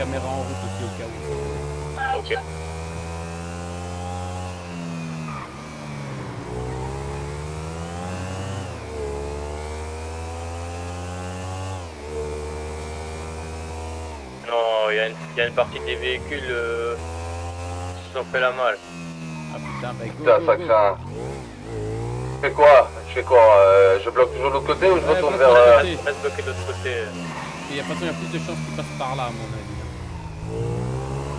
caméras en route aussi au cas où. Ok. Non, il y a une partie des véhicules qui se sont fait la malle. Ah putain, bah go, Putain, go, ça go. craint. Je fais quoi je bloque toujours de l'autre côté ou je Ouais, retourne bloque de vers... l'autre côté. Reste bloqué de l'autre côté. Et de toute façon, il y a plus de chances qu'il passe par là, à mon avis.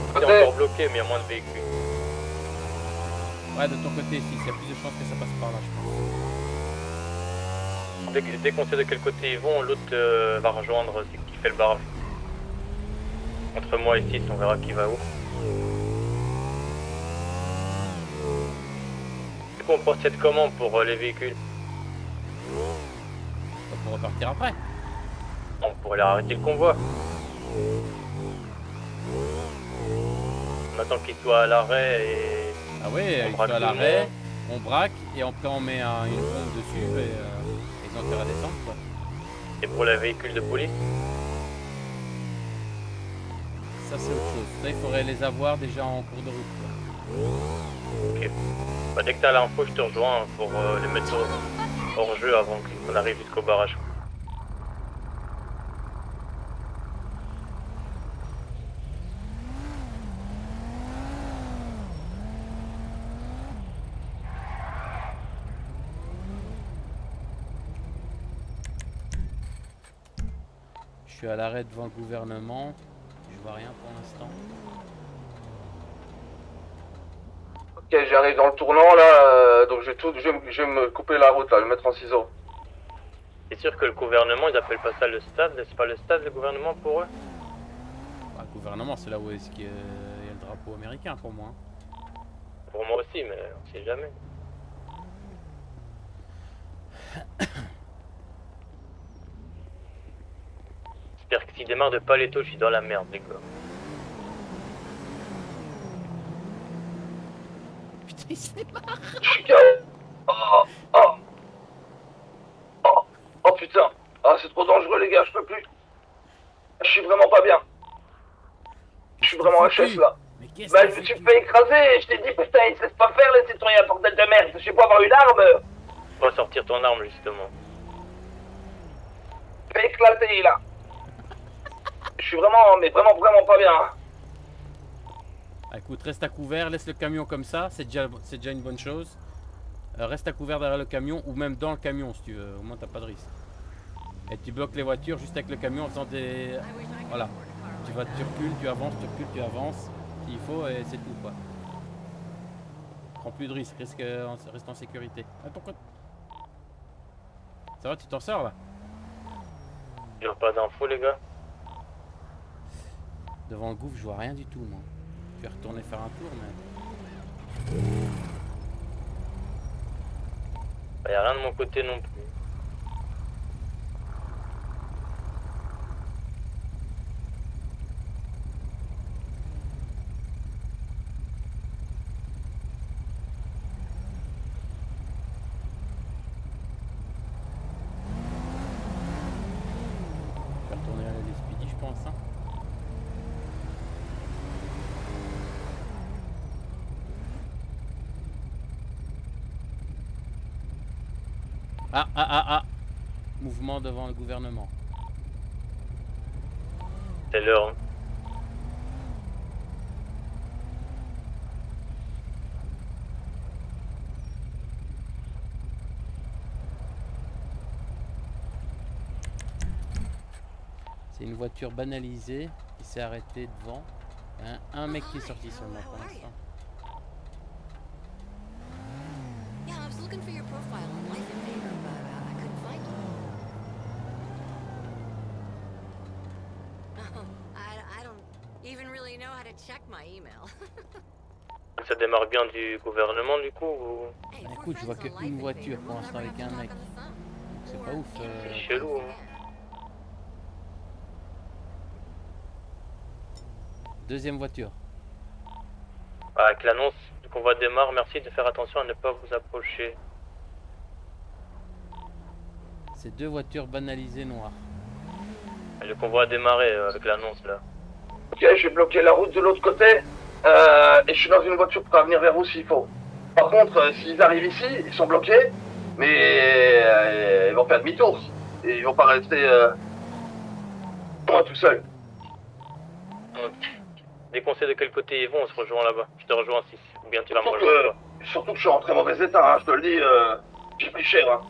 C'est côté. encore bloqué, mais il y a moins de véhicules. Ouais, de ton côté, si, il y a plus de chances que ça passe par là, je pense. Dès qu'on sait de quel côté ils vont, l'autre va rejoindre celui qui fait le barrage. Entre moi et 6, on verra qui va où. Du coup, on procède comment pour les véhicules? On peut repartir après. On pourrait leur arrêter le convoi. On attend qu'ils soient à l'arrêt et... Ah ouais, On ils braque sont à tout le l'arrêt, monde. on braque et après on met une bombe dessus et ils ont intérêt à descendre quoi. Et pour les véhicules de police, Ça c'est autre chose. Ça il faudrait les avoir déjà en cours de route quoi. ok. Bah, dès que t'as l'info, je te rejoins pour les mettre hors jeu avant qu'on arrive jusqu'au barrage. Je suis à l'arrêt devant le gouvernement. Je vois rien pour l'instant. Ok, j'arrive dans le tournant là, donc je vais me couper la route là, je vais me mettre en ciseaux. C'est sûr que le gouvernement, ils appellent pas ça le stade, c'est pas le stade le gouvernement pour eux? Bah, le gouvernement c'est là où est-ce qu'il y a le drapeau américain pour moi. Pour moi aussi, mais on sait jamais. J'espère que s'il démarre de Paleto, je suis dans la merde, les gars. Putain il se démarre. Je suis KO. Oh putain. Ah c'est trop dangereux les gars, je peux plus. Je suis vraiment pas bien. Je suis vraiment HS là. Mais qu'est-ce Bah que je me c'est suis que- fait écraser, je t'ai dit putain ils se laissent pas faire les citoyens bordel de merde, je sais pas avoir une arme. On va sortir ton arme, justement. Je vais éclater là. Je suis vraiment, mais vraiment pas bien. Ah, écoute, reste à couvert, laisse le camion comme ça, c'est déjà une bonne chose. Reste à couvert derrière le camion ou même dans le camion si tu veux, au moins t'as pas de risque. Et tu bloques les voitures juste avec le camion en faisant des... Voilà. Tu recules, tu avances, s'il faut et c'est tout quoi. Prends plus de risques, reste en sécurité. Attends quoi. Ça va, tu t'en sors là? Il n'y a pas d'infos, les gars. Devant le gouffre, je vois rien du tout moi. Je vais retourner faire un tour mais... Bah, y a rien de mon côté non plus. Je vais retourner à la Speedy je pense hein. Ah. Mouvement devant le gouvernement. C'est l'heure. Hein. C'est une voiture banalisée qui s'est arrêtée devant. Un mec qui est sorti seulement pour l'instant. Yeah, I was looking for your profile on Life Invader, but I couldn't find you. Oh, I don't even really know how to check my email. Ça démarre bien du gouvernement, du coup, ou... Hey, Bah, if we're écoute, je vois friends on qu'une Life voiture Invader, pour we'll l'instant never avec have to un talk mec. on the phone. C'est Or pas ouf. C'est chelou, hein. Deuxième voiture. Avec l'annonce du convoi démarre, merci de faire attention à ne pas vous approcher. C'est deux voitures banalisées noires. Et le convoi a démarré avec l'annonce, là. Ok, j'ai bloqué la route de l'autre côté. Et je suis dans une voiture pour venir vers vous s'il faut. Par contre, s'ils arrivent ici, ils sont bloqués. Mais ils vont faire demi-tour. Et ils vont pas rester moi tout seul. Dès qu'on sait de quel côté ils vont, on se rejoint là-bas. Je te rejoins 6. Ou bien tu vas me Surtout rejoindre. surtout que je suis en très mauvais état, hein, je te le dis. J'ai pris cher. Hein.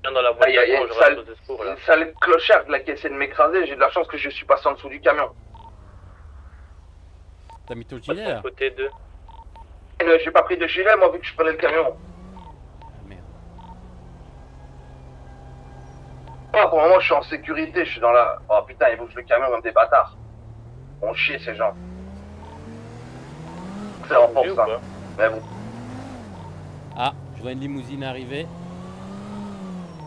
Viens dans la Ah, y a voiture, une je sale, reste au secours là. une sale clocharde là qui essaie de m'écraser. J'ai de la chance que je suis passé en dessous du camion. T'as mis ton Passe gilet ton là? côté 2. J'ai pas pris de gilet moi vu que je prenais le camion. Ah merde. Ah, pour le moment je suis en sécurité, je suis dans la... Oh putain, ils bougent le camion comme des bâtards. On chie ces gens. C'est en force ça. Mais bon. Ah, je vois une limousine arriver.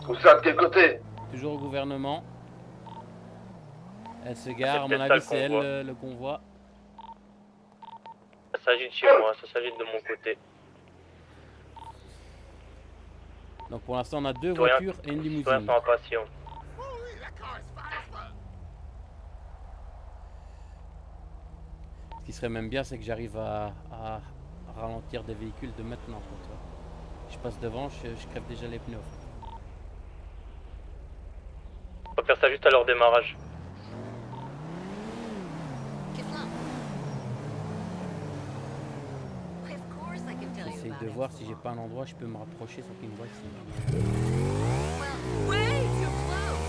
Où ça, de quel côté? Toujours au gouvernement. Elle se gare, à mon peut-être avis ça, c'est le elle convoi. le convoi. Ça s'agit de chez moi, ça s'agit de mon côté. Donc pour l'instant on a deux Citoyens- voitures et une Citoyens limousine. sont impatients. Ce qui serait même bien c'est que j'arrive à ralentir des véhicules de maintenant. Quoi, tu vois. Je passe devant, je crève déjà les pneus. On va faire ça juste à leur démarrage. Kiflam. Why, of course I can tell you J'essaye about de it. voir si j'ai pas un endroit où je peux me rapprocher sans qu'ils me voient ici. Well, way too close.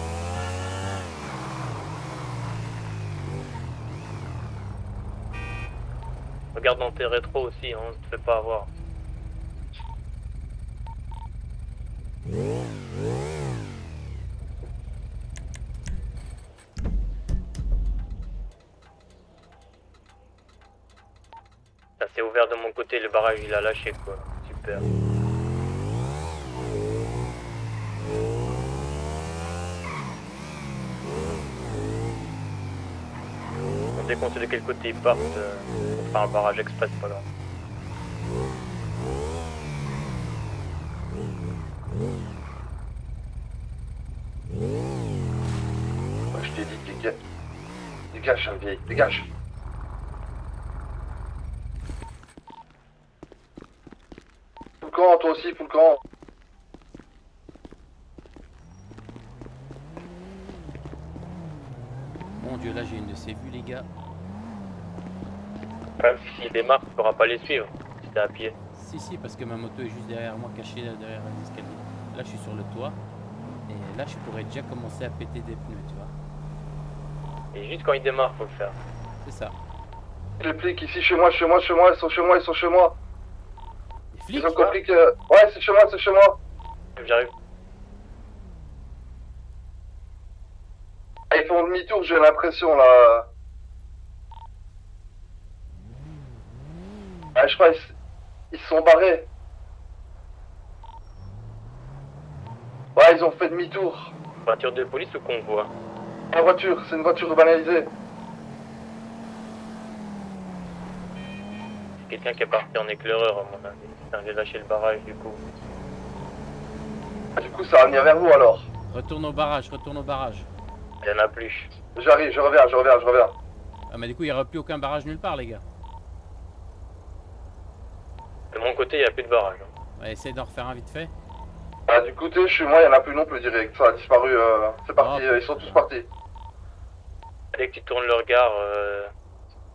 Regarde dans tes rétros aussi, hein, ne te fais pas avoir. Ça s'est ouvert de mon côté, le barrage il a lâché quoi. Super. Dès qu'on sait de quel côté ils partent, on fera un barrage express, pas grave. Moi je t'ai dit, dégage. Dégage, jeune vieille, dégage. Fous le camp, toi aussi, fous le camp. Mon dieu, là j'ai une de ces vues les gars. Même s'ils démarrent, tu pourras pas les suivre si t'es à pied. Si, parce que ma moto est juste derrière moi, cachée là, derrière les escaliers. Là je suis sur le toit. Et là je pourrais déjà commencer à péter des pneus, tu vois. Et juste quand ils démarrent, faut le faire. C'est ça. Les flics ici chez moi, ils sont chez moi, ils sont chez moi. Les flics Ils ont compris que... Ouais, c'est chez moi, c'est chez moi. J'arrive. Ah, ils font demi-tour, j'ai l'impression, là. Ah, je crois ils se sont barrés. Ouais, ils ont fait demi-tour. Voiture de police ou convoi? La voiture, c'est une voiture banalisée. Quelqu'un qui est parti en éclaireur à mon avis. Putain, j'ai lâché le barrage du coup. Du coup, ça va venir vers vous, alors. Retourne au barrage, retourne au barrage. Il y en a plus. J'arrive, je reviens. Ah mais du coup il n'y aura plus aucun barrage nulle part les gars. De mon côté, il n'y a plus de barrage. Hein. Ouais, essaye d'en refaire un vite fait. Ah, du côté, chez moi, il n'y en a plus non plus, direct. Ça a disparu, c'est parti, Ah, ils sont tous partis. Dès que tu tournes le regard,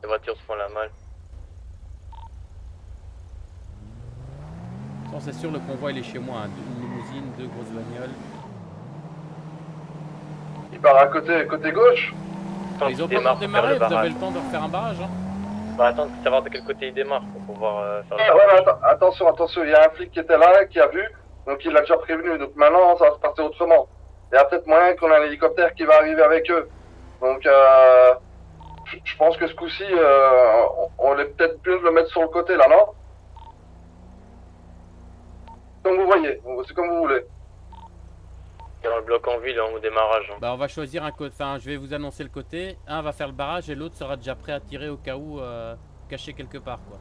les voitures se font la malle. Bon, c'est sûr le convoi il est chez moi, hein. Une limousine, deux grosses bagnoles. Il part à côté gauche. Quand Ils ont ils pas encore démarrent, faut faire démarré, le vous avez barrage. le temps de refaire un barrage hein. On va attendre de savoir de quel côté ils démarrent pour pouvoir faire Ah, le ouais, barrage. mais attention, il y a un flic qui était là, qui a vu, donc il l'a déjà prévenu, donc maintenant ça va se passer autrement. Il y a peut-être moyen qu'on ait un hélicoptère qui va arriver avec eux. Donc je pense que ce coup-ci, on est peut-être mieux de le mettre sur le côté là, non? Comme vous voyez, c'est comme vous voulez. Il y a le bloc en ville hein, au démarrage. Hein. Bah on va choisir un côté, enfin je vais vous annoncer le côté. Un va faire le barrage et l'autre sera déjà prêt à tirer au cas où caché quelque part quoi.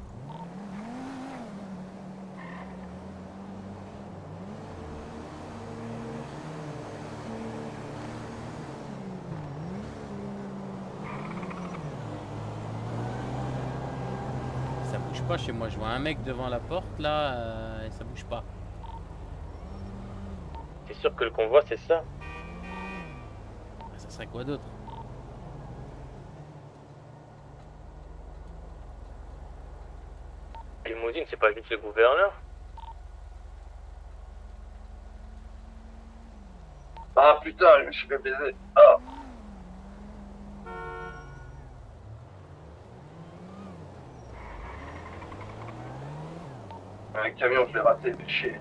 pas chez moi. Je vois un mec devant la porte là, et ça bouge pas. C'est sûr que le convoi, c'est ça. Ah, ça serait quoi d'autre? Limousine, c'est pas juste le gouverneur. Ah putain, je me suis fait baiser. Ah. Un camion, je l'ai raté, fait chier.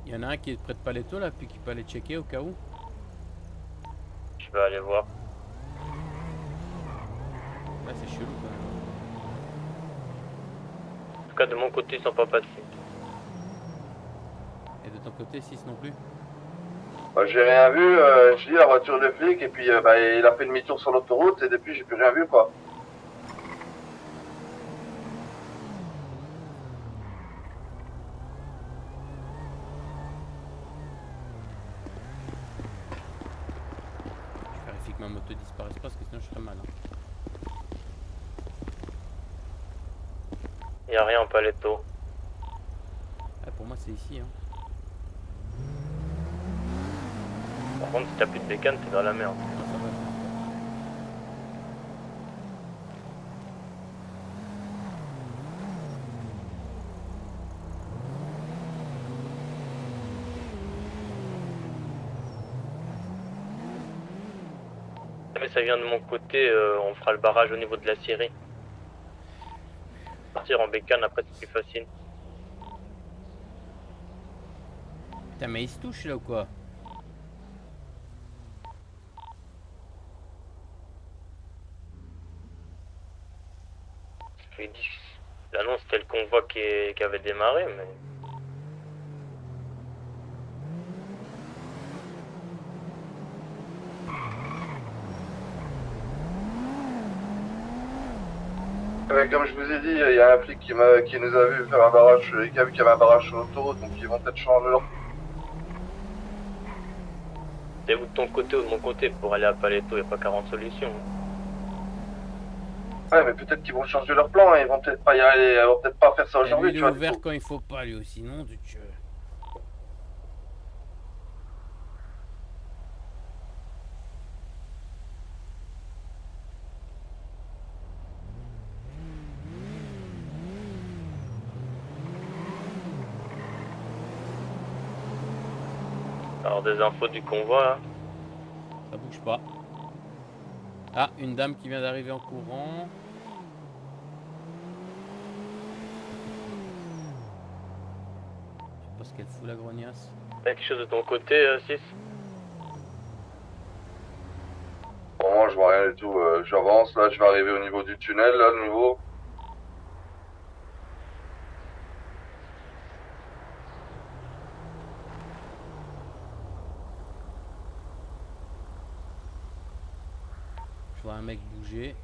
Il y en a un qui est près de Paletto là, puis qui peut aller checker au cas où. Je vais aller voir. Là c'est chelou quand même. En tout cas, de mon côté, ils sont pas passés. Et de ton côté 6 non plus. Bah, j'ai rien vu, je dis la voiture de flic et puis bah, il a fait demi-tour sur l'autoroute et depuis j'ai plus rien vu quoi. Je vérifie que ma moto disparaisse pas parce que sinon je serais mal. Hein. Y a rien en paletto. Ah, pour moi c'est ici. Hein. Par contre, si t'as plus de bécane, t'es dans la merde. Ah, ça va. Mais ça vient de mon côté, on fera le barrage au niveau de la Syrie. Partir en bécane, après c'est plus facile. Putain mais il se touche là ou quoi? Je lui ai dit, l'annonce c'était le convoi qui avait démarré, mais... Comme je vous ai dit, il y a un flic qui nous a vu faire un barrage, qui a vu qu'il y avait un barrage sur l'autoroute, donc ils vont peut-être changer leur... C'est vous de ton côté ou de mon côté, pour aller à Paletto, y a pas 40 solutions. Ouais, mais peut-être qu'ils vont changer leur plan, hein, ils vont peut-être pas y aller, ils vont peut-être pas faire ça Et lui aujourd'hui, il tu est vois. ouvert quand il faut pas lui aussi, non du Dieu. Alors des infos du convoi là. Ça bouge pas. Ah, une dame qui vient d'arriver en courant. Je sais pas ce qu'elle fout la grognasse. T'as quelque chose de ton côté, 6? Pour moi, je vois rien du tout, j'avance, là, je vais arriver au niveau du tunnel, là, de nouveau. Je vois un mec bouger.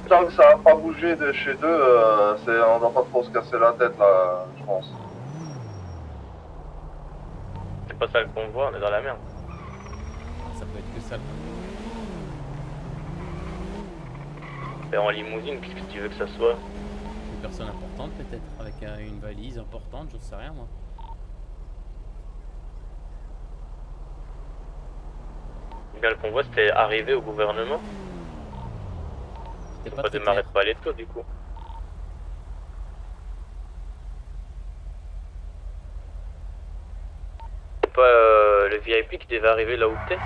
Tant que ça va pas bouger de chez deux, on doit pas trop se casser la tête, là, je pense. C'est pas ça le convoi, on est dans la merde. Ça peut être que ça. T'es en limousine, qu'est-ce que tu veux que ça soit? Une personne importante peut-être, avec une valise importante, j'en sais rien moi. Eh bien, le convoi c'était arrivé au gouvernement. C'était Ils ont pas pas très démarré clair. de Paletto du coup. C'est pas le VIP qui devait arriver là où t'es?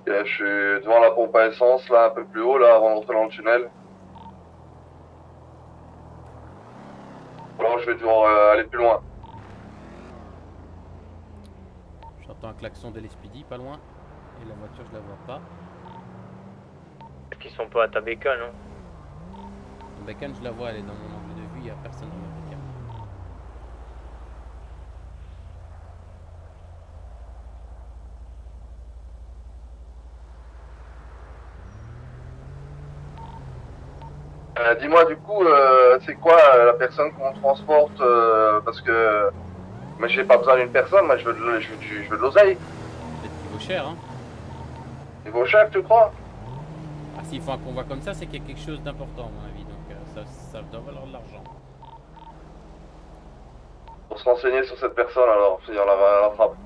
Et je suis devant la pompe à essence, là, un peu plus haut, là, avant d'entrer dans le tunnel. Alors, je vais devoir aller plus loin. J'entends un klaxon de l'SPD pas loin. Et la voiture, je la vois pas. Est-ce qu'ils sont pas à ta bécane, hein? La bécane, je la vois, elle est dans mon angle de vue, il n'y a personne dans la bécane. Dis-moi du coup, c'est quoi la personne qu'on transporte parce que moi j'ai pas besoin d'une personne, moi je veux de l'oseille. Peut-être qu'il vaut cher, hein. Il vaut cher, tu crois? Ah, s'il faut un convoi comme ça, c'est qu'il y a quelque chose d'important, à mon avis. Donc ça doit valoir de l'argent. Pour se renseigner sur cette personne alors, si on la frappe.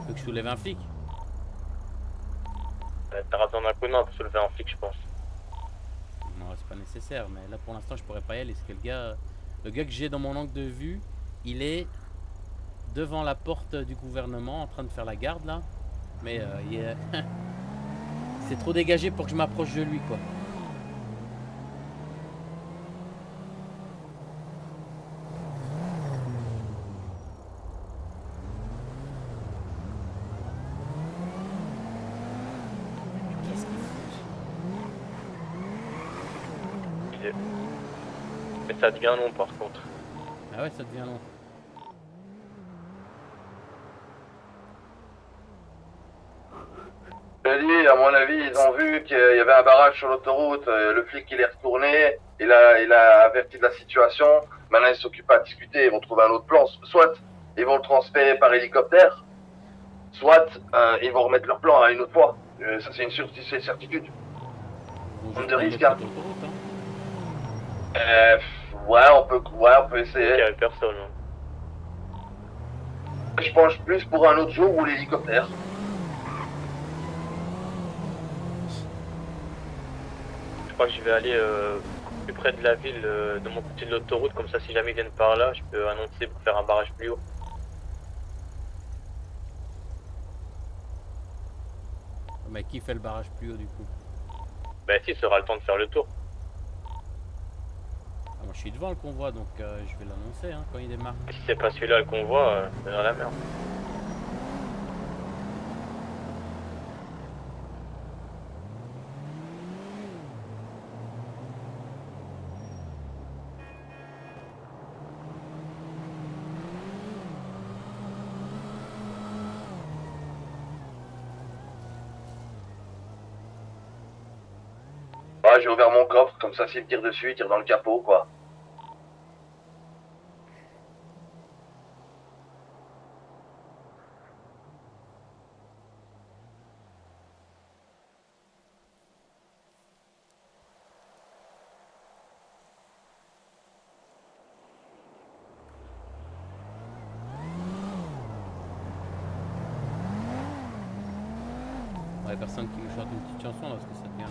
Tu veux que je soulève un flic? T'as besoin d'un coup de main pour soulever un flic, je pense. Non, c'est pas nécessaire, mais là pour l'instant je pourrais pas y aller. C'est que le gars que j'ai dans mon angle de vue, il est devant la porte du gouvernement en train de faire la garde là. Mais c'est trop dégagé pour que je m'approche de lui, quoi. Qu'est-ce qu'il fout? Mais ça devient long par contre. Ah ouais, ça devient long. Je te dis, à mon avis, ils ont vu qu'il y avait un barrage sur l'autoroute, le flic il est retourné, il a averti de la situation, maintenant ils s'occupent à discuter, ils vont trouver un autre plan, soit ils vont le transférer par hélicoptère, soit ils vont remettre leur plan à une autre fois. Ça c'est une certitude. Ils vont Prendre juste de prendre risques, l'autre hein. autoroute, hein. Ouais, on peut Il y essayer. avait personne. Hein. Je penche plus pour un autre jour ou l'hélicoptère. Je crois que je vais aller plus près de la ville, de mon côté de l'autoroute, comme ça si jamais ils viennent par là, je peux annoncer pour faire un barrage plus haut. Mais qui fait le barrage plus haut du coup? Bah si, ça aura le temps de faire le tour. Ah, moi je suis devant le convoi donc je vais l'annoncer hein, quand il démarre. Si c'est pas celui-là qu'on voit, c'est dans la merde. Ouais, j'ai ouvert mon coffre, comme ça s'il tire dessus, il tire dans le capot, quoi. Ouais, personne qui me chante une petite chanson là parce que ça devient.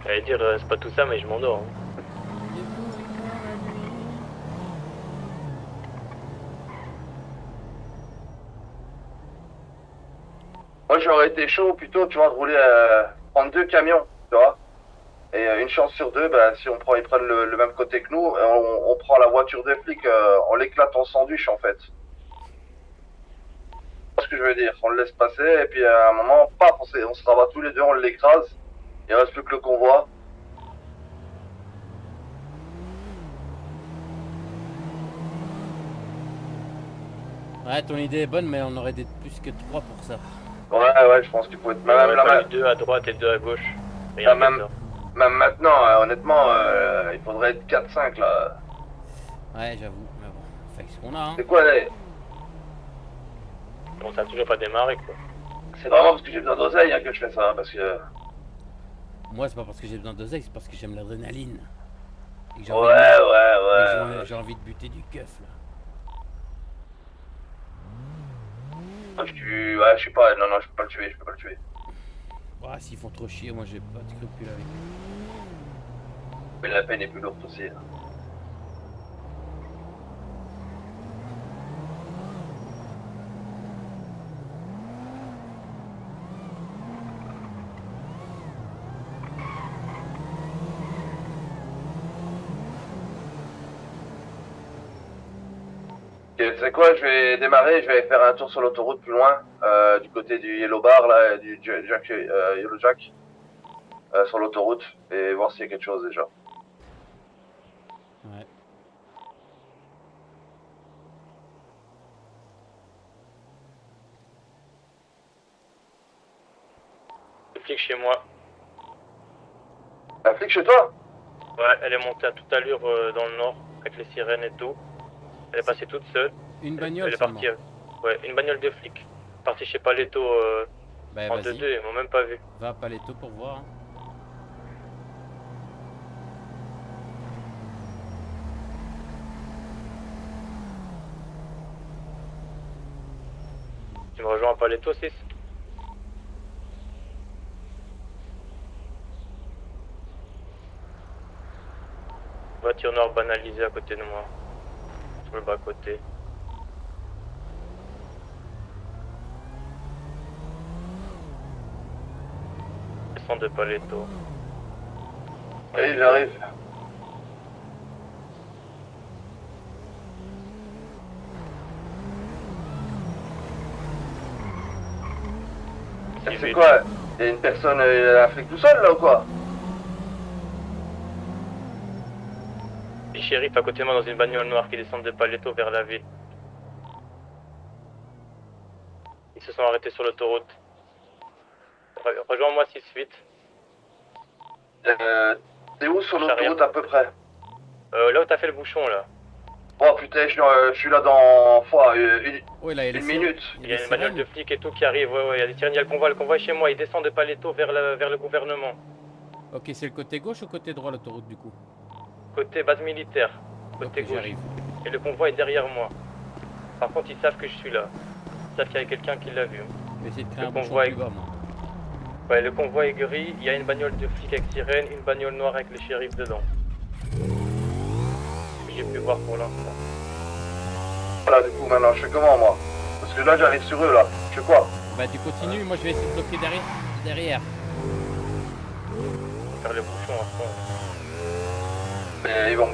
J'allais dire, c'est pas tout ça, mais je m'endors. Hein. Moi j'aurais été chaud plutôt, tu vois, de rouler prendre 2 camions, tu vois. Et une chance sur 2, bah, si ils prennent le même côté que nous, on prend la voiture des flics, on l'éclate en sandwich en fait. C'est ce que je veux dire, on le laisse passer et puis à un moment, paf, on se rabat tous les deux, on l'écrase. Il reste plus que le convoi. Ouais, ton idée est bonne, mais on aurait d'être plus que 3 pour ça. Ouais, je pense qu'il faut être Il y aurait même, fallu 2 à droite et 2 à gauche. Là, Rien que même- ça. même maintenant, honnêtement, il faudrait être 4-5 là. Ouais, j'avoue, mais bon, on fait ce qu'on a hein. C'est quoi là? Bon, ça a toujours pas démarré quoi. C'est vraiment parce que j'ai besoin d'oseille hein, que je fais ça, parce que... Moi, c'est pas parce que j'ai besoin d'oseille, c'est parce que j'aime l'adrénaline. Et que j'ai Ouais, envie de- ouais. J'ai envie de buter du keuf là. Je sais pas, non, je peux pas le tuer, Ouais, s'ils font trop chier, moi j'ai pas de scrupules avec eux. Mais la peine est plus lourde aussi. Hein. Tu sais quoi, je vais démarrer, je vais faire un tour sur l'autoroute plus loin, du côté du Yellow Bar, là, du Yellow Jack, sur l'autoroute, et voir s'il y a quelque chose déjà. Ouais. Le flic chez moi. Un flic chez toi? Ouais, elle est montée à toute allure dans le nord, avec les sirènes et tout. Elle est passée toute seule. Une Elle bagnole est seulement. partie. Ouais, une bagnole de flic. Partie chez Paletto Bah en vas-y, 2-2, ils m'ont même pas vu. va à Paletto pour voir. Hein. Tu me rejoins à Paletto 6? Voiture noire banalisée à côté de moi. Sur le bas côté. Descends de Paletto. Oui, j'arrive. C'est quoi? Il y a une personne, un flic tout seul là ou quoi? Les shérifs à côté de moi dans une bagnole noire qui descendent de Paletto vers la ville. Ils se sont arrêtés sur l'autoroute. Rejoins-moi 6-8. T'es où sur J'arrive. l'autoroute à peu près? Là où t'as fait le bouchon là. Oh putain, je suis là dans Ouais, là, il y a les une sirènes. minute. Il y a les une bagnole sirènes. de flics et tout qui arrive. Ouais, il y a des sirènes, il y a le convoi est chez moi. Il descend de Paletto vers le gouvernement. Ok, c'est le côté gauche ou côté droit l'autoroute du coup? Côté base militaire. Côté Ok, gauche. j'arrive. Et le convoi est derrière moi. Par contre, ils savent que je suis là. Ils savent qu'il y a quelqu'un qui l'a vu. Je vais essayer de créer Le un bouchon convoi plus est- bas moi. Ouais, le convoi est gris. Il y a une bagnole de flics avec sirène, une bagnole noire avec les shérifs dedans. J'ai pu voir pour l'instant. Voilà, du coup, maintenant, je fais comment moi? Parce que là, j'arrive sur eux là. Je fais quoi? Bah tu continues, moi je vais essayer de bloquer derrière. Faire le bouchon à fond. Mais là, ils vont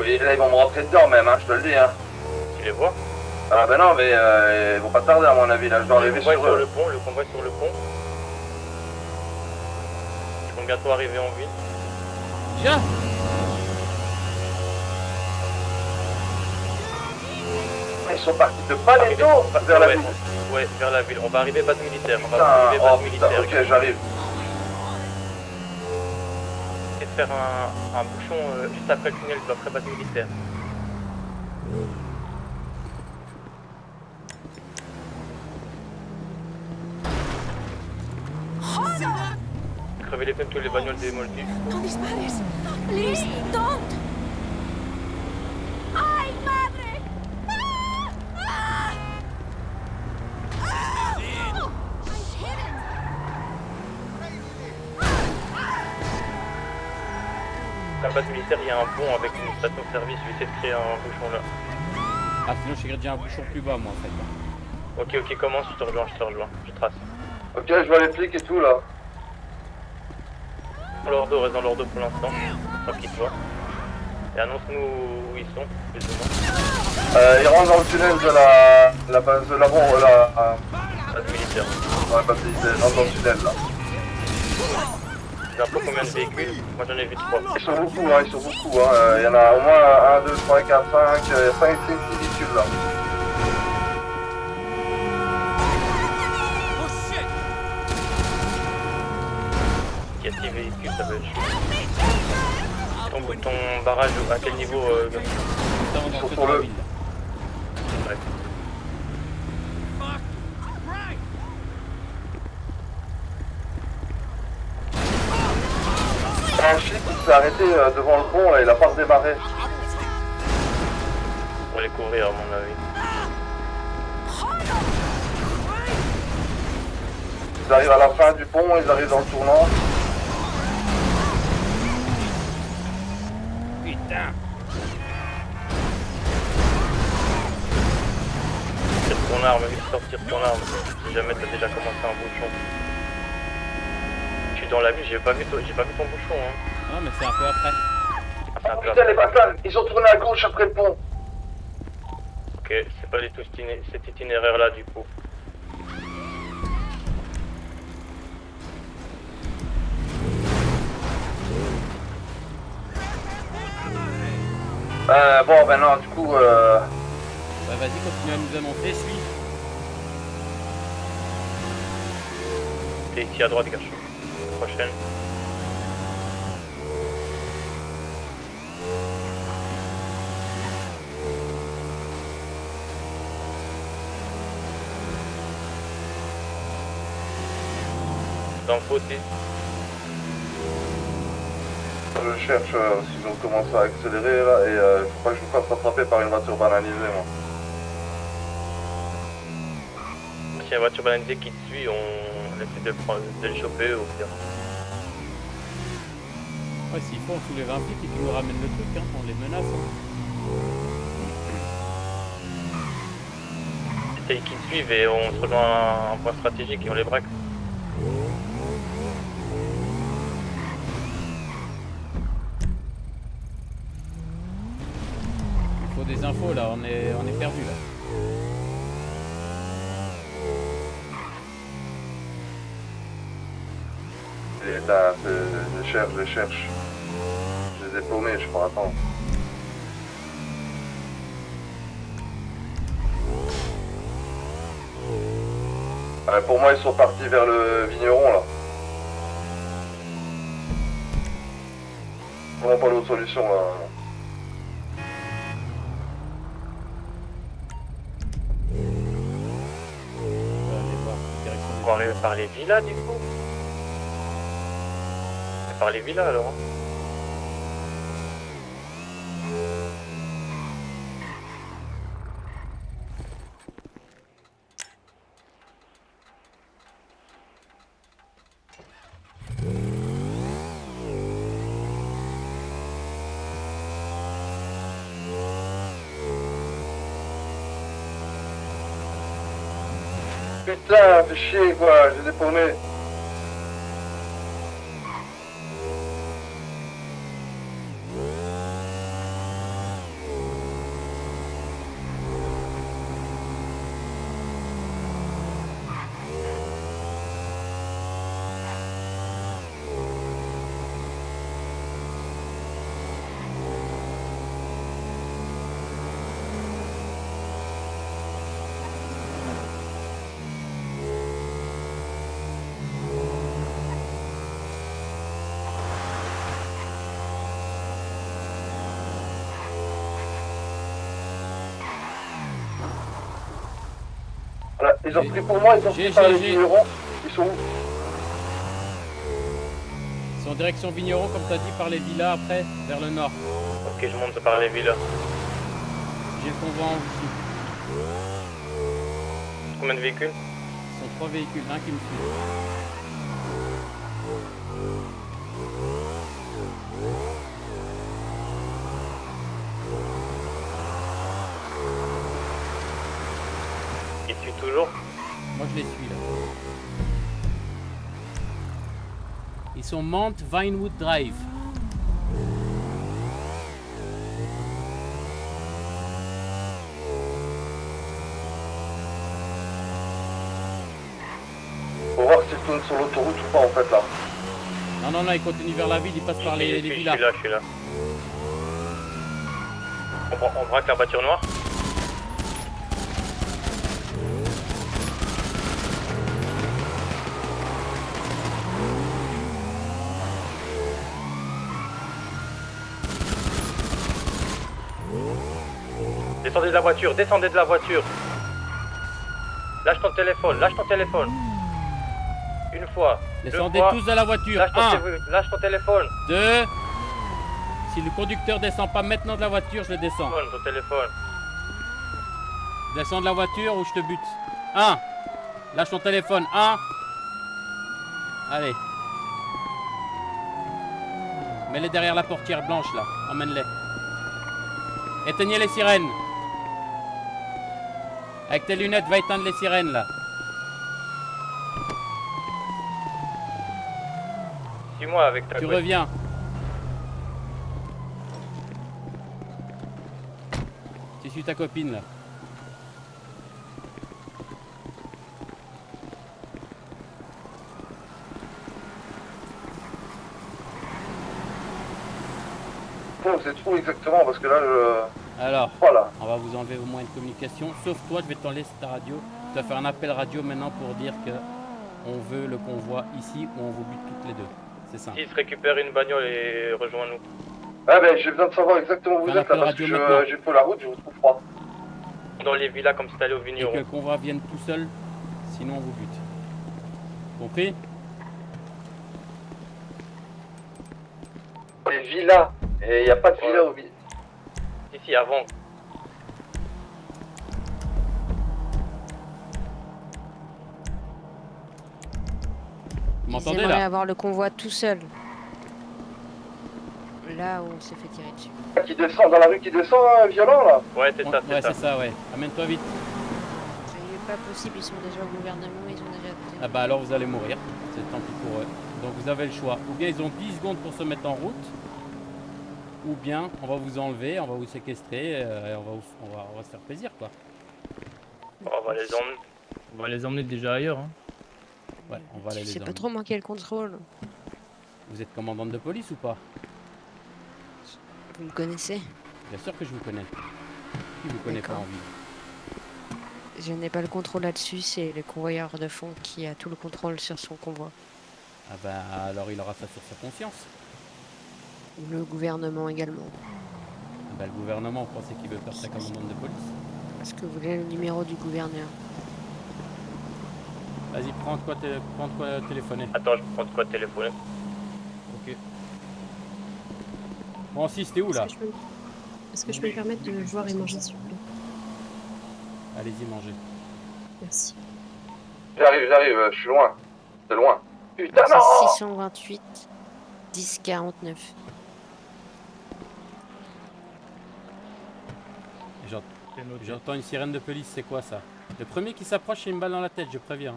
me rentrer dedans même, hein, je te le dis. Hein. Tu les vois? Ah ben non, mais ils vont pas tarder à mon avis, là, je dois Le arriver convoi est sur sur eux. le pont, le convoi est sur le pont. Ils vont bientôt arriver en ville. Déjà. Ils sont partis de Paletto vers la ouais, ville. ouais, vers la ville. On va arriver base militaire. On va Putain, arriver base oh putain, militaire. ok, j'arrive. Et de faire un bouchon juste après le tunnel, après base militaire. Crever les pneus de tous les bagnoles démolies. No dispares. Please, don't. ¡Ay, madre! ¡Ah! ¡Ah! ¡Ah! I hit it. La base militaire, il y a un pont avec une station de service. Je vais essayer de créer un bouchon là. Ah sinon je créerai déjà un bouchon plus bas moi en fait. Ok, commence, je te rejoins, je trace. Ok, je vois les flics et tout là. Dans leur dos, reste dans leur dos pour l'instant. Tranquille-toi. Et annonce-nous où ils sont, plus ou moins. Ils rentrent dans le tunnel de la base de la Base militaire. ouais, base militaire, ils rentrent dans le tunnel là. J'ai un peu combien de véhicules? Moi j'en ai vu 3. Ils sont beaucoup, hein, ils sont beaucoup. Hein. Il y en a au moins 1, 2, 3, 4, 5, 5, 6 véhicules là. Il y a 6 véhicules, ça peut être chaud. Ton barrage, à quel niveau Putain, on est sont en sur dans la le- ville. là. Ouais. Un flic qui s'est arrêté devant le pont là, il a pas redémarré. Pour les couvrir à mon avis. Ils arrivent à la fin du pont, ils arrivent dans le tournant. Putain. Tire ton arme, vite sortir ton arme. Si jamais t'as déjà commencé un bouchon. Je suis dans la ville, j'ai pas vu ton bouchon hein. Non mais c'est un peu après. Ah, c'est un Oh peu putain les bâtards, ils ont tourné à gauche après le pont. Ok, c'est pas du tout cet itinéraire là du coup. Bon, ben non, du coup, Bah vas-y, continue à nous annoncer, suis. C'est ici à droite, Garchon. Prochaine. Dans le fossé. je cherche si on commence à accélérer là, et il faut pas que je me fasse rattraper par une voiture banalisée, moi. S'il y a une voiture banalisée qui te suit, on essaie de le choper au pire. Ouais, s'il faut, on soulève un flic et qu'il nous ramène le truc, hein, on les menace. Hein. C'est qu'ils te suivent et on se rejoint à un point stratégique et on les braque. Il faut des infos là, on est perdu là. Et là, je les cherche. Je les ai paumés, je crois, attends. Pour moi, ils sont partis vers le vigneron, là. Vraiment pas l'autre solution, là. On va aller voir direction On va arriver par les villas du coup. C'est par les villas alors. Hein. Putain, fais chier, quoi, je les ai paumés. Voilà, ils ont pris pour moi, ils ont pris par les vignerons. Ils sont où? Ils sont en direction vigneron, comme t'as dit, par les villas après, vers le nord. Ok, je monte par les villas. J'ai le convoi en vue. Combien de véhicules? Ce sont 3 véhicules, un qui me suit. Ils suivent toujours? Moi je les suis là. Ils sont Mount Vinewood Drive. Faut voir s'ils tournent sur l'autoroute ou pas, en fait, là. Non, ils continuent vers la ville, ils passent par les villas. Je suis là. On braque la voiture noire. Descendez de la voiture, descendez de la voiture. Lâche ton téléphone. Une fois. Descendez deux fois. tous de la voiture. Lâche ton téléphone. 2. Si le conducteur descend pas maintenant de la voiture, je le descends. Ton téléphone. Descends de la voiture ou je te bute. 1. Lâche ton téléphone. 1. Allez. Mets-les derrière la portière blanche là. Emmène-les. Éteignez les sirènes. Avec tes lunettes, va éteindre les sirènes là. Suis-moi avec ta Tu couette. reviens. Tu suis ta copine là. c'est trop exactement, parce que là, Alors, voilà. on va vous enlever vos moyens de communication. Sauf toi, je vais t'enlever ta radio. Tu vas faire un appel radio maintenant pour dire que on veut le convoi ici ou on vous bute toutes les deux. C'est simple. 6 récupère une bagnole et rejoins-nous. Ah ben, j'ai besoin de savoir exactement où Fais vous un êtes, là, appel parce que radio maintenant. j'ai fait la route, je vous trouve froid. Dans les villas comme si t'allais au Et que vigneron. le convoi vienne tout seul, sinon on vous bute. Compris? Des villas, et il n'y a pas de villa au ville. Ici, avant. Vous Ils m'entendez aimeraient là? avoir le convoi tout seul. Là où on s'est fait tirer dessus. Qui descend, dans la rue qui descend, violent, là. Ouais, c'est ça, Ouais, c'est ça. c'est ça, ouais. Amène-toi vite. C'est pas possible, ils sont déjà au gouvernement, ils ont déjà... Ah bah alors vous allez mourir. C'est tant pis pour eux. Donc vous avez le choix. Ou bien ils ont 10 secondes pour se mettre en route. Ou bien on va vous enlever, on va vous séquestrer et on va se faire plaisir quoi. On va les emmener. On va les emmener déjà ailleurs. Hein. Ouais, on va aller les C'est pas emmener. trop manquer le contrôle. Vous êtes commandante de police ou pas? Vous me connaissez? Bien sûr que je vous connais. Qui vous connaît pas D'accord. en ville? Je n'ai pas le contrôle là-dessus, c'est le convoyeur de fond qui a tout le contrôle sur son convoi. Ah bah alors il aura ça sur sa conscience. Le gouvernement également. Ah bah le gouvernement, vous pensez qu'il veut faire sa commandante de police? Est-ce que vous voulez le numéro du gouverneur? Vas-y, prends de quoi téléphoner. Attends, je prends de quoi téléphoner. Ok. Bon, si, c'était où là? Est-ce que je peux me permettre de voir et manger, s'il vous plaît? Allez-y, mangez. Merci. J'arrive, je suis loin. C'est loin. Putain, non! C'est 628 10 49. J'ent- C'est noté. J'entends une sirène de police, c'est quoi ça? Le premier qui s'approche, il a une balle dans la tête, je préviens.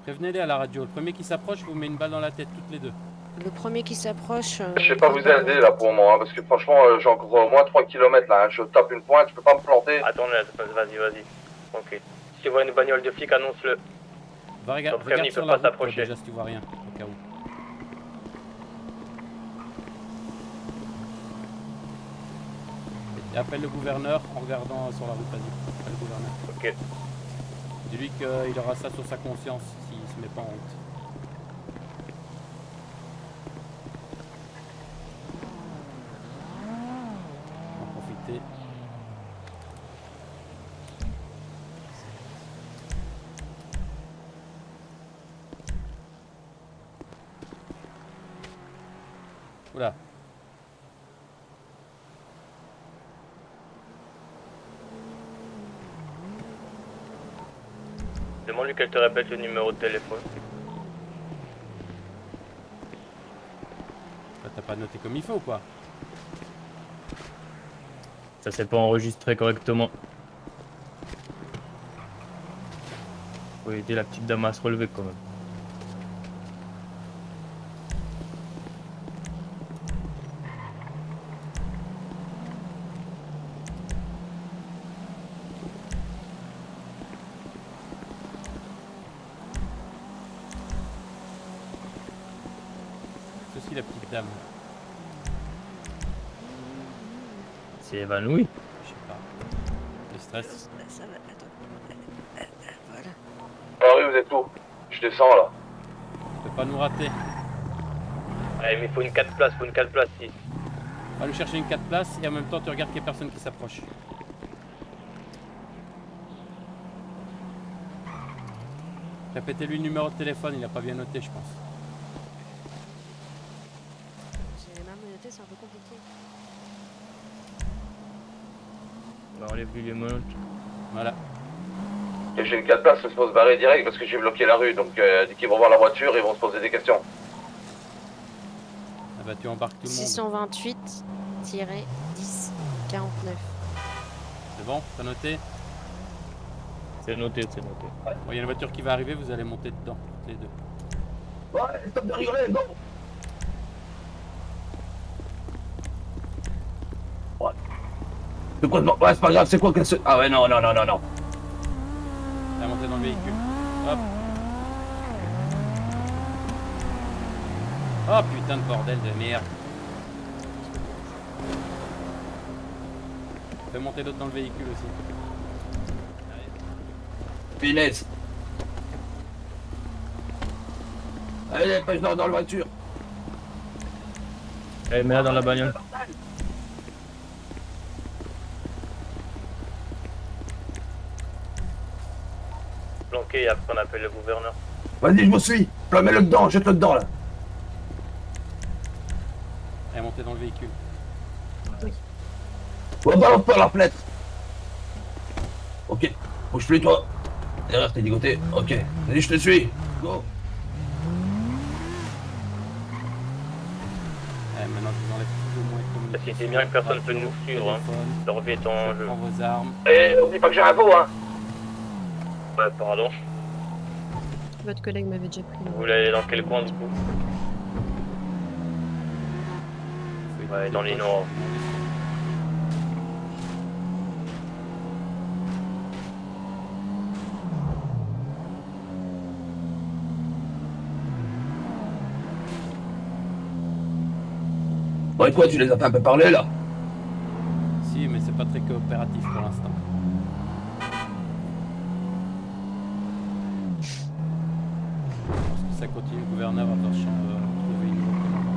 Prévenez-les à la radio. Le premier qui s'approche, vous met une balle dans la tête, toutes les deux. Le premier qui s'approche... Je sais pas vous aider, là, pour le moment, hein, parce que franchement, j'ai encore au moins 3 km, là. Hein. Je tape une pointe, je peux pas me planter. Attends, vas-y. Ok. Si tu vois une bagnole de flic, annonce-le. Va Donc, regarde prévenu, sur il peut la pas route, s'approcher. déjà si tu vois rien, au cas où. Et appelle le gouverneur en regardant sur la route, vas-y. Appelle le gouverneur. Ok. Dis-lui qu'il aura ça sur sa conscience s'il se met pas en route. On va en profiter. Oula. Demande-lui qu'elle te répète le numéro de téléphone. Bah, t'as pas noté comme il faut ou quoi? Ça s'est pas enregistré correctement. Faut aider la petite dame à se relever quand même. C'est aussi la petite dame. C'est évanoui. Je sais pas. Le stress. Ça va, attends. Voilà. Alors, oui, vous êtes où? Je descends, là. Tu peux pas nous rater. Ouais, mais il faut une 4 places, ici. Va nous chercher une 4 places et en même temps tu regardes qu'il n'y a personne qui s'approche. Répétez-lui le numéro de téléphone, il a pas bien noté je pense. J'ai les mains menottées, c'est un peu compliqué. On enlève lui les menottes. Voilà. Et j'ai une 4 places, il faut se barrer direct parce que j'ai bloqué la rue. Donc, dès qu'ils vont voir la voiture, ils vont se poser des questions. Ah bah tu embarques tout le monde. 628-10 49. C'est bon? T'as noté? C'est noté, c'est noté. Bon, il y a une voiture qui va arriver, vous allez monter dedans, les deux. Ouais, stop de rigoler, non! De quoi? Ouais, c'est pas grave, c'est quoi qu'elle se... Ah ouais, non. Elle va monter dans le véhicule. Hop. Oh putain de bordel de merde. Fais monter l'autre dans le véhicule aussi. Finesse. Allez, pêche dans la voiture. Allez, mets-la dans la bagnole. Planqué et après on appelle le gouverneur. Vas-y, je me suis. Mets-le dedans, jette-le dedans là. Elle est montée dans le véhicule. Ouais, balance pas la fenêtre. Ok, bouge-plus toi. Derrière, t'es ligoté. Ok, vas-y, je te suis. Go. Maintenant tu enlèves plus ou moins de Parce qu'il sait bien que personne ne peut nous suivre, hein. Leur vie est en jeu. Prends vos armes. Eh, n'oublie pas que j'ai un veau, hein. Ouais, pardon. Votre collègue m'avait déjà pris. Vous voulez aller dans quel coin du coup? Ouais, dans les noirs. Bon, et quoi, tu les as fait un peu parler là? Si, mais c'est pas très coopératif pour l'instant. Parce que ça continue, le gouverneur va devoir trouver une nouvelle commandant.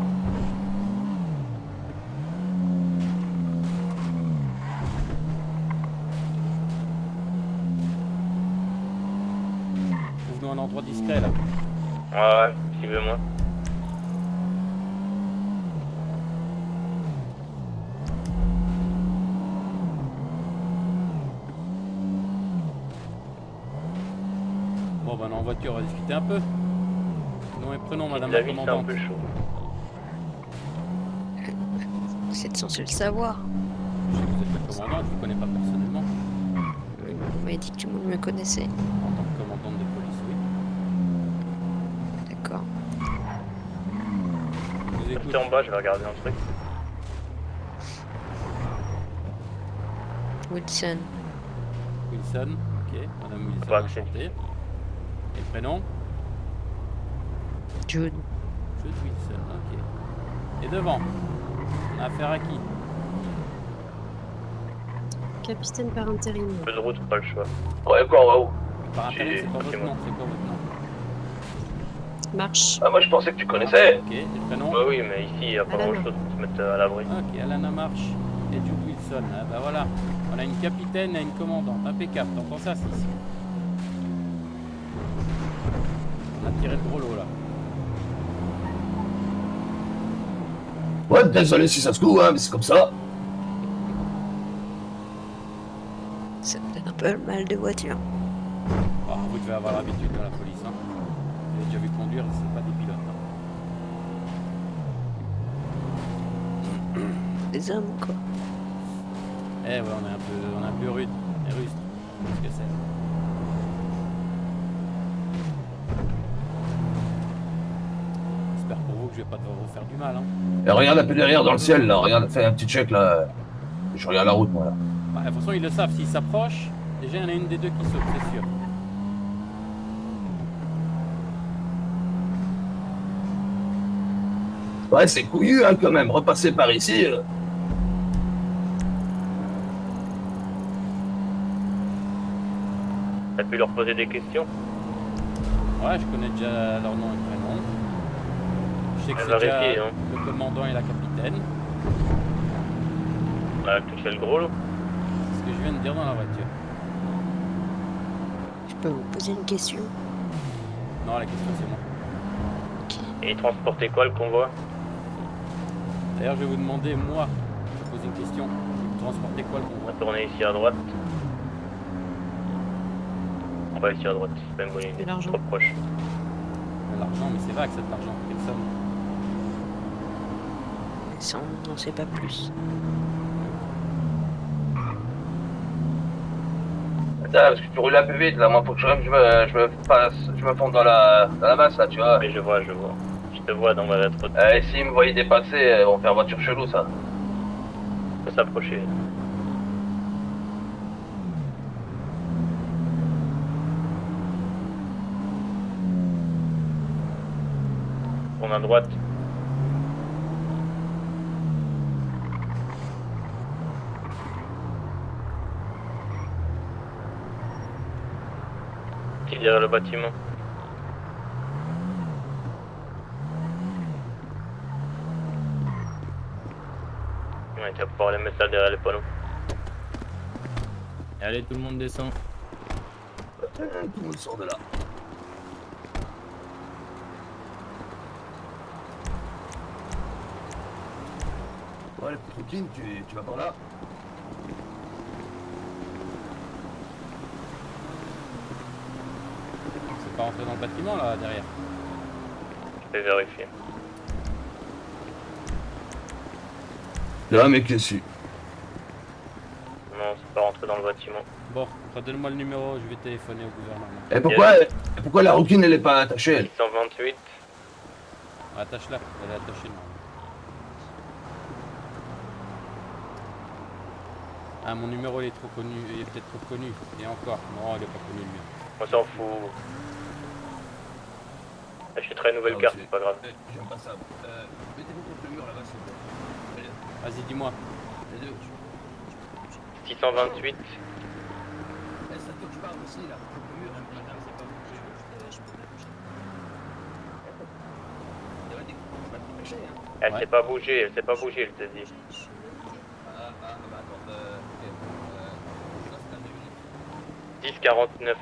Trouve-nous un endroit discret là. Ouais, suivez-moi. Bon, ben on est en voiture, on va discuter un peu. Nom et prénom, madame la David, c'est un commandante. peu chaud. Vous êtes censé le savoir. Je sais que vous êtes la commandante, je vous connais pas personnellement. On m'avait dit que tout le monde me connaissait. En tant que commandante de police, oui. D'accord. Je vous écoute. Restez en bas, je vais regarder un truc. Wilson. Wilson, ok. Madame Wilson, Pas accès. enchantée. Et le prénom? Jude. Jude Wilson, ok. Et devant? On a affaire à qui? Capitaine par intérim. Peu de route, pas le choix. Ouais, quoi, ouais, où? Par intérim, c'est quoi c'est votre moi. nom? C'est quoi votre nom? Marche. Ah, moi je pensais que tu connaissais. Ok, et le prénom? Bah oui, mais ici, il n'y a pas Alana. grand chose pour se mettre à l'abri. Ok, Alana Marche et Jude Wilson. Ah bah voilà. On a une capitaine et une commandante. Impeccable, t'entends ça, si. On a tiré le gros lot là. Ouais, désolé si ça se coule, hein, mais c'est comme ça. Ça me donne un peu le mal de voiture. Ah, vous devez avoir l'habitude dans la police, hein. Vous avez déjà vu conduire, c'est pas des pilotes. Hein. Des hommes, quoi. Eh ouais, on est un peu rude et rustre. Qu'est-ce que c'est? J'espère pour vous que je vais pas devoir vous faire du mal, hein. Et regarde un peu derrière dans le ciel là, regarde, fais un petit check là. Je regarde la route moi là. Bah, de toute façon, ils le savent, s'ils s'approchent, déjà il y en a une des deux qui saute, c'est sûr. Ouais, c'est couillu hein quand même, repasser par ici. T'as pu leur poser des questions? Ouais, je connais déjà leur nom et prénom. Je sais que On c'est va déjà vérifier, hein. le commandant et la capitaine. On a touché le gros lot. C'est ce que je viens de dire dans la voiture. Je peux vous poser une question? Non, la question c'est moi. Et ils transportaient quoi le convoi? D'ailleurs, je vais vous demander, moi, je vais poser une question. Vous transportez quoi le On convoi? va tourner ici à droite. On va ici à droite, c'est pas une bonne idée. Et l'argent. Trop proche. L'argent, mais c'est vague, c'est de l'argent. Quelle somme? Ça, on n'en sait pas plus. Attends, parce que tu roules un peu vite là, moi faut que je me fonde dans la masse là, tu vois. Mais je vois. Je te vois dans ma lettre. S'ils me voyaient dépasser, ils vont faire voiture chelou ça. On peut s'approcher. On a droite. derrière le bâtiment. Ouais, tu vas pouvoir les mettre ça derrière les panneaux. Allez, tout le monde descend. Tout le monde sort de là. Ouais, tranquille, tu vas par là. C'est pas rentré dans le bâtiment là derrière. Je vais vérifier. Là, mec, dessus. Non, c'est pas rentré dans le bâtiment. Bon, redonne-moi le numéro, je vais téléphoner au gouvernement. Et pourquoi la rouquine, elle est pas attachée, elle? 628. Attache-la, elle est attachée normalement. Ah, mon numéro il est trop connu, il est peut-être trop connu. Et encore, non, il est pas connu le mien. On s'en fout. J'achèterai une nouvelle carte, c'est pas grave. J'aime pas ça. Mettez-vous contre le mur là-bas, s'il vous plaît. Vas-y, dis-moi. Les deux. 628. C'est à toi que je parle aussi, là. Contre le mur, madame, c'est pas vous. Il y avait des coups, je m'ai pêché, hein. Elle Ouais. s'est pas bougée, elle s'est pas bougée, elle te dit. Bah attends, ok. Là, c'est un 2 minutes. 1049.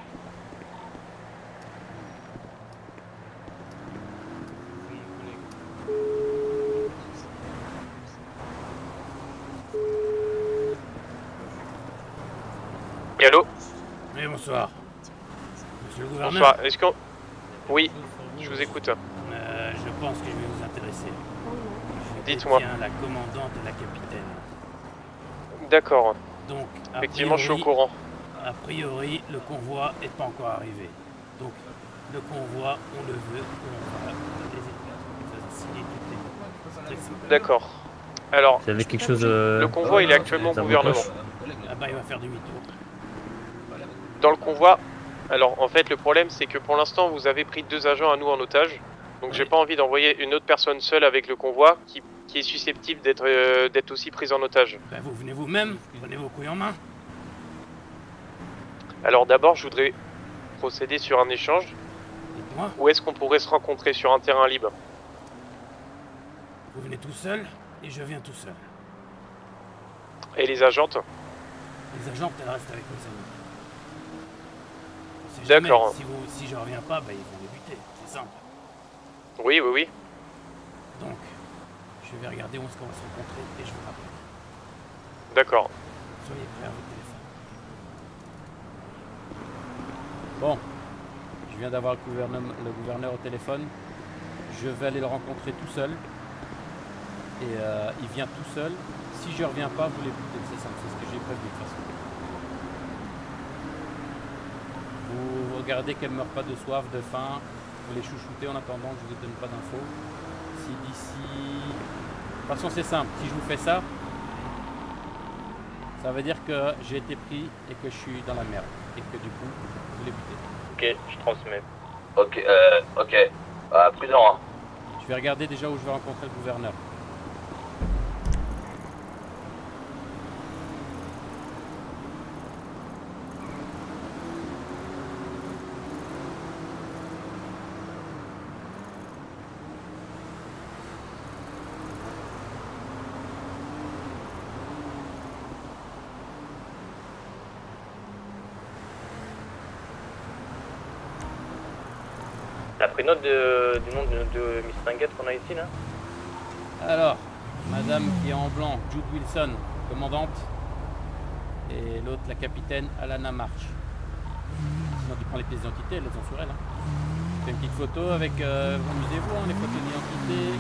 Oui, allô? Oui, bonsoir. Monsieur le gouverneur. Bonsoir. Est-ce qu'on... Oui, je vous écoute. Je pense que je vais vous intéresser. Dites-moi. Je détiens la commandante et la capitaine. D'accord. Donc, Effectivement, je suis au courant. A priori, le convoi n'est pas encore arrivé. Donc, le convoi, on le veut, on va les états. Vous avez signé toutes les textes. D'accord. Alors, Vous avez quelque chose... le convoi, il est actuellement au ça vous gouvernement. coche Ah bah, il va faire demi-tour. Dans le convoi, alors en fait, le problème, c'est que pour l'instant, vous avez pris 2 agents à nous en otage. Donc, j'ai pas envie d'envoyer une autre personne seule avec le convoi qui est susceptible d'être aussi prise en otage. Bah, vous venez vous-même, prenez vos couilles en main. Alors d'abord, je voudrais procéder sur un échange. Dites-moi, Où est-ce qu'on pourrait se rencontrer sur un terrain libre? vous venez tout seul et je viens tout seul. Et les agentes? Les agents, elles restent avec mes amis. On sait jamais, D'accord. Si je reviens pas, bah, ils vont les buter, c'est simple. Oui, oui, oui. Donc, je vais regarder où est-ce qu'on va se rencontrer et je vous rappelle. D'accord. Soyez prêts à votre téléphone. Bon, je viens d'avoir le gouverneur au téléphone. Je vais aller le rencontrer tout seul. Et il vient tout seul. Si je reviens pas, vous les butez, c'est simple, c'est ce que j'ai prévu de toute façon. Vous regardez qu'elle ne meurt pas de soif, de faim. Vous les chouchoutez en attendant que je vous donne pas d'infos. Si d'ici... De toute façon c'est simple, si je vous fais ça, ça veut dire que j'ai été pris et que je suis dans la merde. Et que du coup, vous les butez. Ok, je transmets. Ok. Prudent, hein. Je vais regarder déjà où je vais rencontrer le gouverneur. T'as pris note du nom de Miss Tinguette qu'on a ici là? Alors, madame qui est en blanc, Jude Wilson, commandante. Et l'autre, la capitaine, Alana March. Sinon, tu prends les pièces d'identité, elles sont sur elle. Hein. Fais une petite photo avec, amusez-vous, hein, les photos d'identité.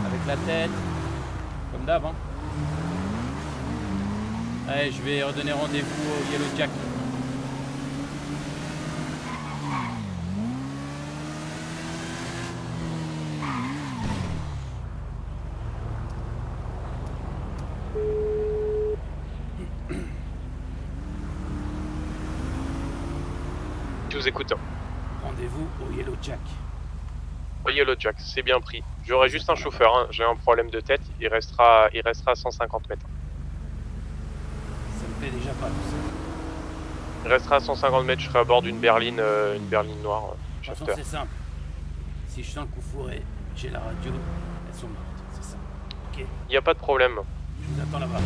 Avec la tête. Comme d'hab. Hein. Allez, je vais redonner rendez-vous au Yellow Jack. Je vous écoute. Rendez-vous au Yellow Jack. Voyez le Jack, c'est bien pris. J'aurai juste un chauffeur, hein. J'ai un problème de tête, il restera à 150 mètres. Ça me plaît déjà pas tout ça. Il restera à 150 mètres, je serai à bord d'une berline noire. De toute façon, Shafter. c'est simple. Si je sens le coup fourré, j'ai la radio, elles sont mortes. C'est ça. Ok, Il n'y a pas de problème. je vous attends là-bas.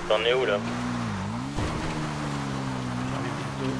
T'en es où là? J'arrive bientôt.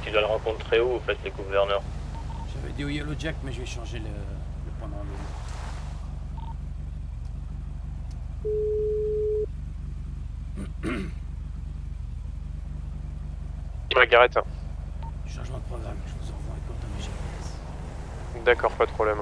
Tu dois le rencontrer où, en fait, les gouverneurs? J'avais dit au Yellow Jack, mais je vais changer le point de rendez-vous. Margaret. Changement de programme, je vous envoie les coordonnées GPS. D'accord, pas de problème.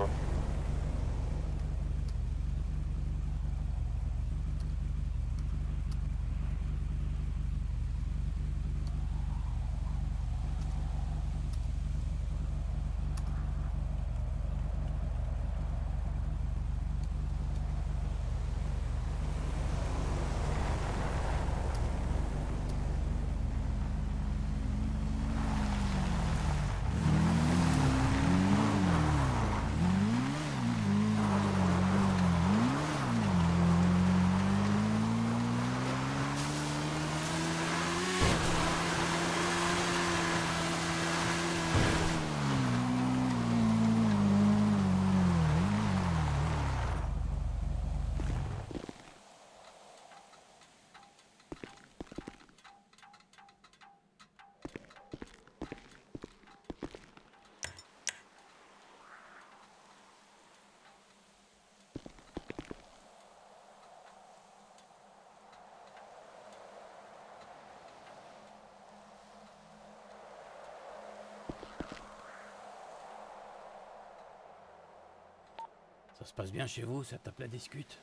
Ça se passe bien chez vous, ça tape la discute.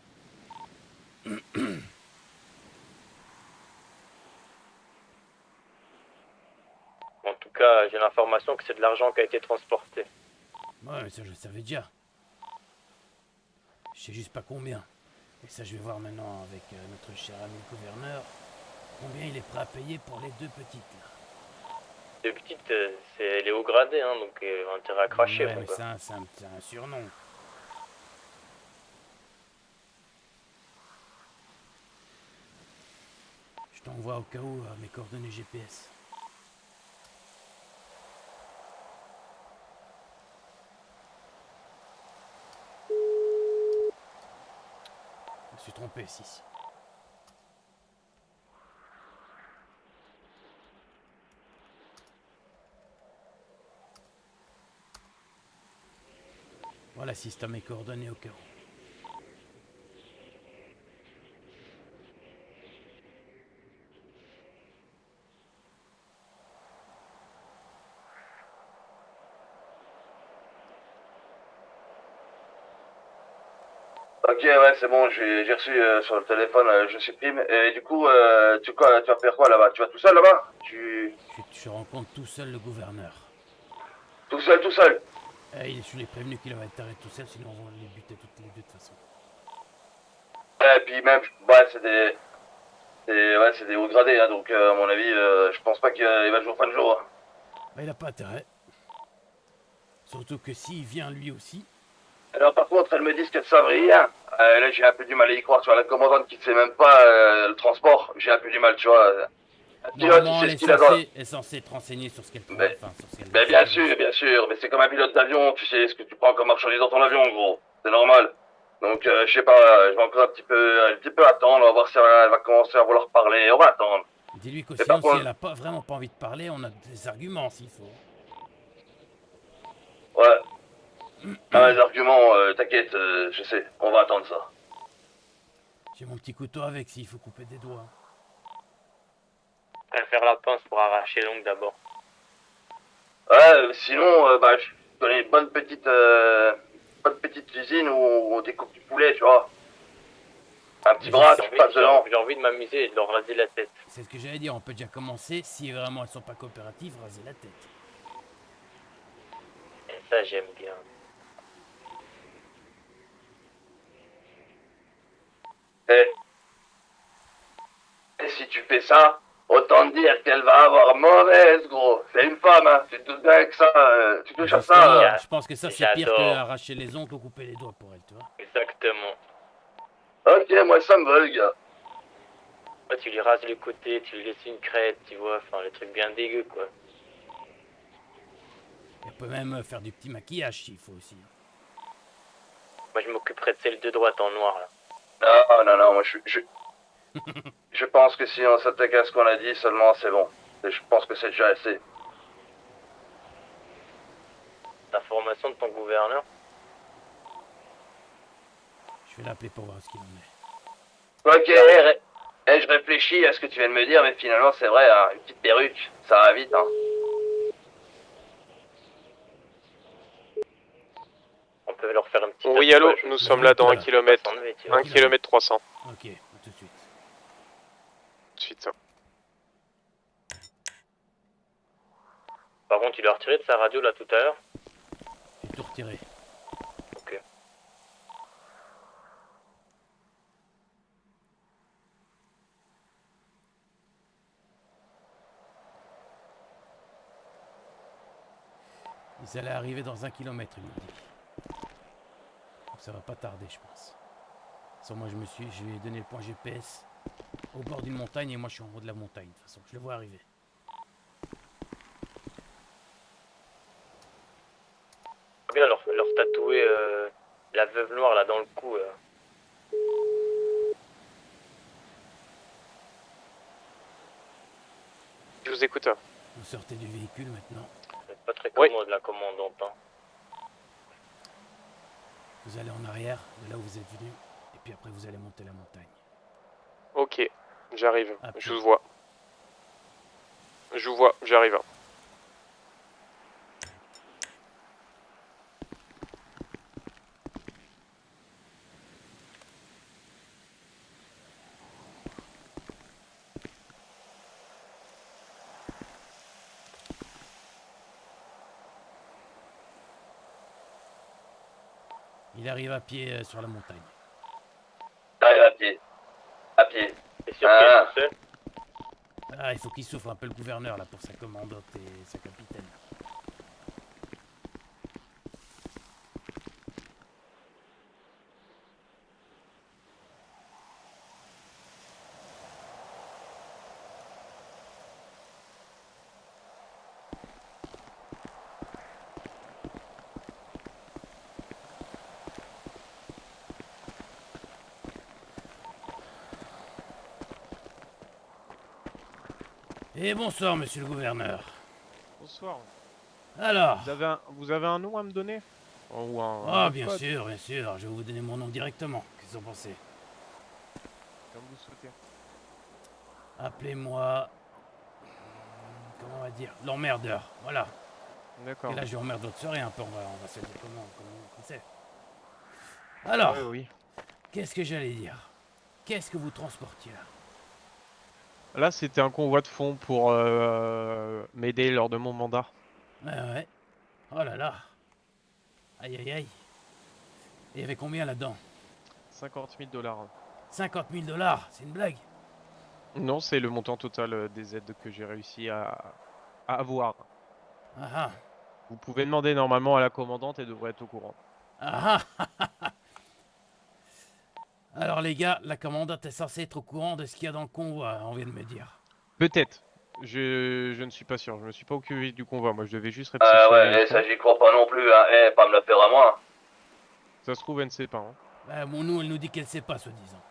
En tout cas, j'ai l'information que c'est de l'argent qui a été transporté. Ouais, mais ça je le savais déjà. Je sais juste pas combien. Et ça je vais voir maintenant avec notre cher ami le gouverneur. Combien il est prêt à payer pour les deux petites là. Les petites, c'est les hauts gradés, hein, donc ils ont intérêt à cracher. Ouais, mon mais gars. ça, c'est un surnom. Je t'envoie au cas où mes coordonnées GPS. Je me suis trompé. GPS ici. Voilà, si t'as mes coordonnées au cas où. Ok, ouais, c'est bon, j'ai reçu sur le téléphone, je supprime. Et du coup, tu vas faire quoi là-bas? Tu vas tout seul là-bas? Je rencontre tout seul le gouverneur. Tout seul, tout seul? Je l'ai prévenu qu'il va être arrêté tout seul, sinon on va les buter toutes les deux de toute façon. Et puis même, ouais, c'est des hauts gradés, hein, donc à mon avis, je pense pas qu'il va jouer fin de jour. Bah, il a pas intérêt. Surtout que s'il vient lui aussi. Alors par contre, elles me disent qu'elles savent rien. Là, j'ai un peu du mal à y croire, tu vois, la commandante qui ne sait même pas le transport, j'ai un peu du mal, tu vois. Un pilote, Normalement, il sait ce qu'il a dans... elle est censée te renseigner sur ce qu'elle prend. Mais- Enfin, sur ce qu'elle Mais bien sûr, mais c'est comme un pilote d'avion, tu sais ce que tu prends comme marchandise dans ton avion, gros. C'est normal. Donc, je sais pas, je vais encore un petit peu attendre, on va voir si elle va commencer à vouloir parler, on va attendre. Dis-lui que Et par si contre- elle a pas vraiment pas envie de parler, on a des arguments s'il faut. Ouais. Ah, les arguments, t'inquiète, je sais, on va attendre ça. J'ai mon petit couteau avec s'il faut couper des doigts. Je vais faire la pince pour arracher l'ongle d'abord. Ouais, sinon, bah, je connais une bonne petite usine où on découpe du poulet, tu vois. Un petit bras, tu passes dedans. J'ai envie de m'amuser et de leur raser la tête. C'est ce que j'allais dire, on peut déjà commencer. Si vraiment elles sont pas coopératives, raser la tête. Et ça, j'aime bien. Et si tu fais ça, autant te dire qu'elle va avoir mauvaise, gros. C'est une femme, hein. Tu te doutes bien que ça, tu touches à ça. Je pense que ça c'est pire que J'adore. arracher les ongles ou couper les doigts pour elle, tu vois. Exactement. Ok, moi ça me va, les gars. Ouais, tu lui rases le côté, tu lui laisses une crête, tu vois, enfin, les trucs bien dégueux, quoi. Elle peut même faire du petit maquillage s'il faut aussi. Moi, je m'occuperai de celle de droite en noir, là. Non, moi je pense que si on s'attaque à ce qu'on a dit seulement, c'est bon. Et je pense que c'est déjà assez. L'information de ton gouverneur. Je vais l'appeler pour voir ce qu'il en est. Ok, je réfléchis à ce que tu viens de me dire, mais finalement c'est vrai, hein, une petite perruque, ça va vite, hein. On peut leur faire un petit... Oui, allô, tatouage. nous sommes là dans 1 km. 1 km 300. Ok, à tout de suite. Tout de suite, ça. Par contre, tu l'as retiré de sa radio, là, tout à l'heure. J'ai tout retiré. Ok. Ils allaient arriver dans 1 kilomètre, il m'a dit. Donc ça va pas tarder, je pense. De toute façon, moi je lui ai donné le point GPS au bord d'une montagne et moi je suis en haut de la montagne. De toute façon, je le vois arriver. Faut bien leur tatouer la veuve noire, là, dans le cou, là. Je vous écoute. Vous sortez du véhicule maintenant. C'est pas très Oui. commode, la commandante, hein. Vous allez en arrière, de là où vous êtes venu. Et puis après vous allez monter la montagne. Ok, j'arrive. Ah, Je vous vois. Je vous vois, j'arrive. Il arrive à pied sur la montagne. T'arrives à pied. À pied. C'est sûr qu'elle est toute seule. Ah, il faut qu'il souffre un peu le gouverneur là pour sa commandante et sa capitaine. Et bonsoir, monsieur le gouverneur. Bonsoir. Alors, Vous avez un nom à me donner? Ou un ah, code bien code, sûr, bien sûr, je vais vous donner mon nom directement. Qu'est-ce que vous en pensez? comme vous souhaitez. Appelez-moi... Comment on va dire? L'emmerdeur, voilà. D'accord. Et là, je emmerde votre soirée un peu, on va se dire comment c'est. Alors, Ouais, oui. qu'est-ce que j'allais dire? Qu'est-ce que vous transportiez là? Là, c'était un convoi de fonds pour m'aider lors de mon mandat. Ouais. Oh là là. Aïe aïe aïe. Et il y avait combien là-dedans? 50 000 $. 50 000 $, c'est une blague? Non, c'est le montant total des aides que j'ai réussi à avoir. Ah ah. Vous pouvez demander normalement à la commandante, elle devrait être au courant. Ah ah. Alors les gars, la commandante est censée être au courant de ce qu'il y a dans le convoi, on vient de me dire. Peut-être. Je ne suis pas sûr. Je me suis pas occupé du convoi. Moi, je devais juste réceptionner les Ouais, fonds. ça j'y crois pas non plus, hein. Pas me la faire à moi. Ça se trouve, elle ne sait pas. Hein. Bon, nous, elle nous dit qu'elle sait pas, soi-disant.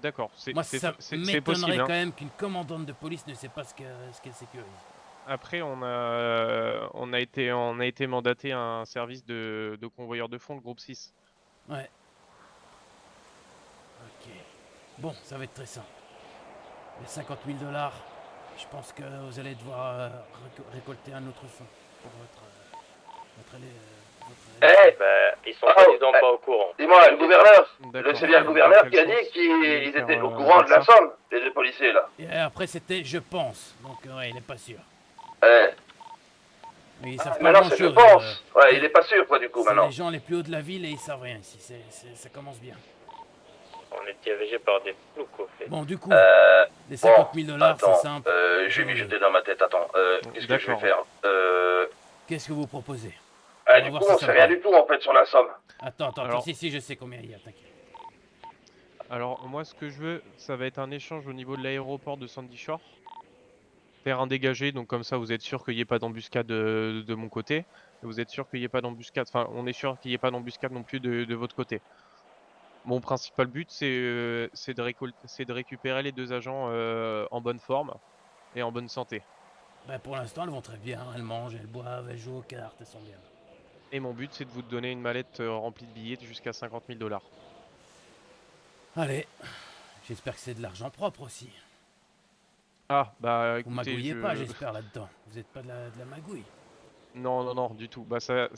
D'accord. Moi, ça C'est m'étonnerait possible. quand Hein. même qu'une commandante de police ne sait pas ce qu'elle sécurise. Après, on a été mandaté à un service de convoyeur de fonds, le groupe 6. Ouais. Ok. Bon, ça va être très simple. Les 50 000 $, je pense que vous allez devoir récolter un autre fonds pour votre Ils sont soi-disant pas au courant. Dis-moi, le gouverneur, D'accord. c'est bien le gouverneur qui a dit qu'ils étaient au courant de la somme, les deux policiers là. Et après, c'était je pense. Donc, ouais, il est pas sûr. Mais ils savent pas Maintenant c'est je grand-chose. pense. Ouais, il est pas sûr quoi du coup C'est maintenant. les gens les plus hauts de la ville et ils savent rien ici. Ça commence bien. On est dirigé par des floucs au fait. Bon, du coup, Euh, les 50 000 $, c'est attends, simple. j'ai mijoté dans ma tête, attends, qu'est-ce que je vais D'accord. faire Qu'est-ce que vous proposez? Ah, va du voir coup si on ça sait me rien parle. du tout en fait sur la somme. Attends, Alors- si, je sais combien il y a, t'inquiète. Alors, moi, ce que je veux, ça va être un échange au niveau de l'aéroport de Sandy Shore. Terrain dégagé, donc comme ça, vous êtes sûr qu'il n'y ait pas d'embuscade de mon côté. Et vous êtes sûr qu'il n'y ait pas d'embuscade, enfin, on est sûr qu'il n'y ait pas d'embuscade non plus de votre côté. Mon principal but, c'est de récupérer les deux agents en bonne forme et en bonne santé. Ben, pour l'instant, elles vont très bien. Elles mangent, elles boivent, elles jouent aux cartes, elles sont bien. Et mon but, c'est de vous donner une mallette remplie de billets jusqu'à 50 000 $. Allez, j'espère que c'est de l'argent propre aussi. Ah, bah Vous écoutez, magouillez pas, j'espère, là-dedans. Vous êtes pas de la magouille. Non, du tout. Bah ça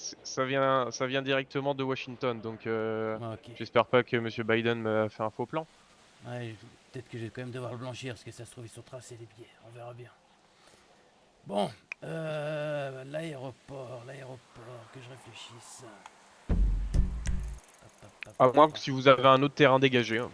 vient directement de Washington, donc Ok. j'espère pas que Monsieur Biden m'a fait un faux plan. Ouais, peut-être que je vais quand même devoir le blanchir, parce que ça se trouve, ils sont tracés les billets. On verra bien. Bon, l'aéroport, que je réfléchisse. À moins que si vous avez un autre terrain dégagé. Hein.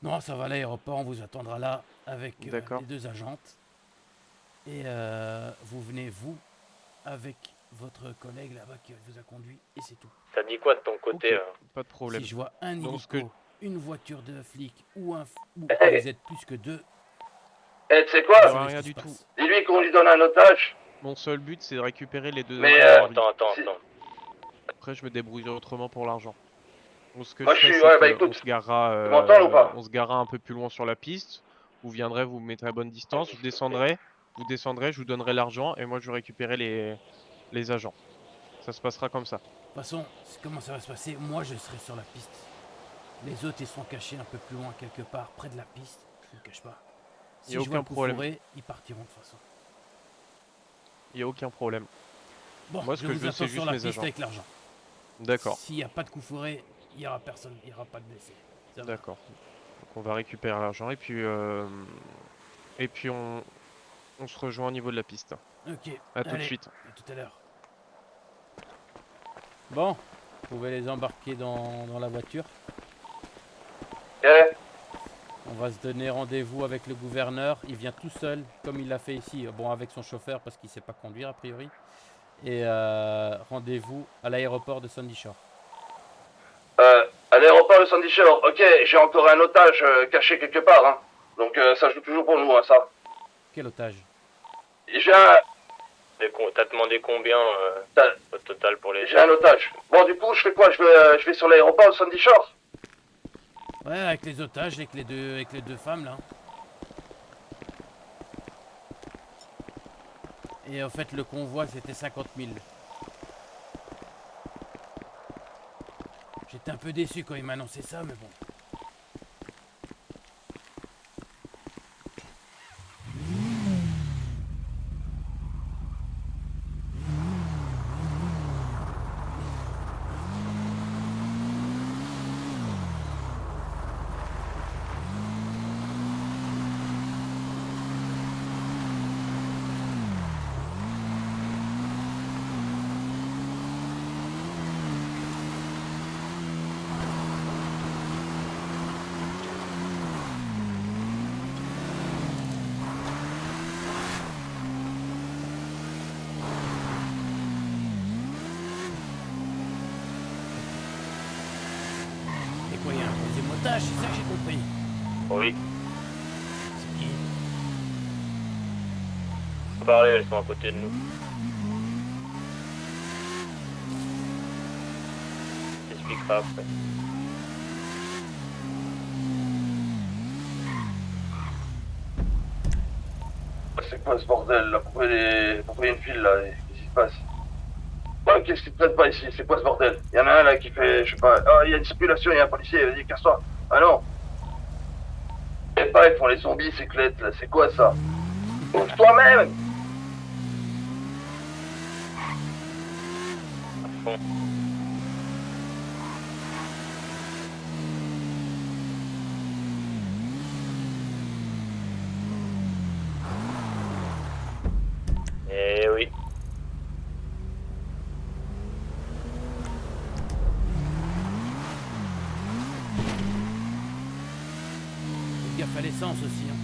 Non, ça va, l'aéroport, on vous attendra là avec D'accord. les deux agentes. Et vous venez, vous, avec votre collègue là-bas qui vous a conduit, et c'est tout. Ça dit quoi de ton côté Ok, pas de problème. Si je vois un Donc, hélico, une voiture de flic ou ou Hey. vous êtes plus que deux, Tu sais Il quoi y aura rien du tout. Dis-lui qu'on lui donne un otage. Mon seul but, c'est de récupérer les deux Mais, agents. Attends. Après, je me débrouillerai autrement pour l'argent. Donc, ce que Moi, je je fais, suis- c'est ouais, bah, que écoute, on se garera, tu m'entends ou pas on se garera un peu plus loin sur la piste. Vous viendrez, vous me mettrez à bonne distance, vous descendrez, je vous donnerai l'argent et moi je récupérerai les agents. Ça se passera comme ça. de toute façon, comment ça va se passer? Moi, je serai sur la piste. Les autres, ils sont cachés un peu plus loin, quelque part, près de la piste. Je ne cache pas. Si Y a je vois aucun un coup problème. fourré, ils partiront de toute façon. Il n'y a aucun problème. Bon, Moi, ce je que je vous veux, attends c'est sur juste la mes piste agents. avec l'argent. D'accord, S'il n'y a pas de coup fourré, il n'y aura personne, il n'y aura pas de blessés. Ça va. d'accord. Donc on va récupérer l'argent et puis on se rejoint au niveau de la piste. Ok. À tout de allez, suite. à tout à l'heure. Bon, vous pouvez les embarquer dans la voiture. On va se donner rendez-vous avec le gouverneur. Il vient tout seul, comme il l'a fait ici. Bon, avec son chauffeur, parce qu'il ne sait pas conduire, a priori. Et rendez-vous à l'aéroport de Sandy Shore. À l'aéroport de Sandy Shore, ok, j'ai encore un otage caché quelque part, hein. Donc ça joue toujours pour nous, hein, ça. Quel otage? J'ai un... T'as demandé combien au total pour les... J'ai un otage. Bon, du coup, je fais quoi? Je vais sur l'aéroport de Sandy Shore. Ouais, avec les otages, avec les deux femmes là. Et en fait, le convoi c'était 50 000. J'étais un peu déçu quand il m'a annoncé ça, mais bon. Et quoi, il y a un deuxième otage, c'est ça que j'ai compris. Oui, C'est qui? parler, elles sont à côté de nous. T'expliqueras après. C'est quoi ce bordel là? Pourquoi il y a une file là? Qu'est-ce qui se passe? Ouais, qu'est-ce qui te traite pas ici? C'est quoi ce bordel? Il y en a un là qui fait, je sais pas, ah, il y a une circulation, il y a un policier, vas-y, casse-toi. Ah non! Je sais pas, ils font les zombies, ces clettes là, c'est quoi ça? Ouvre toi-même! À fond. Eh oui. Faites gaffe à l'essence aussi. Hein.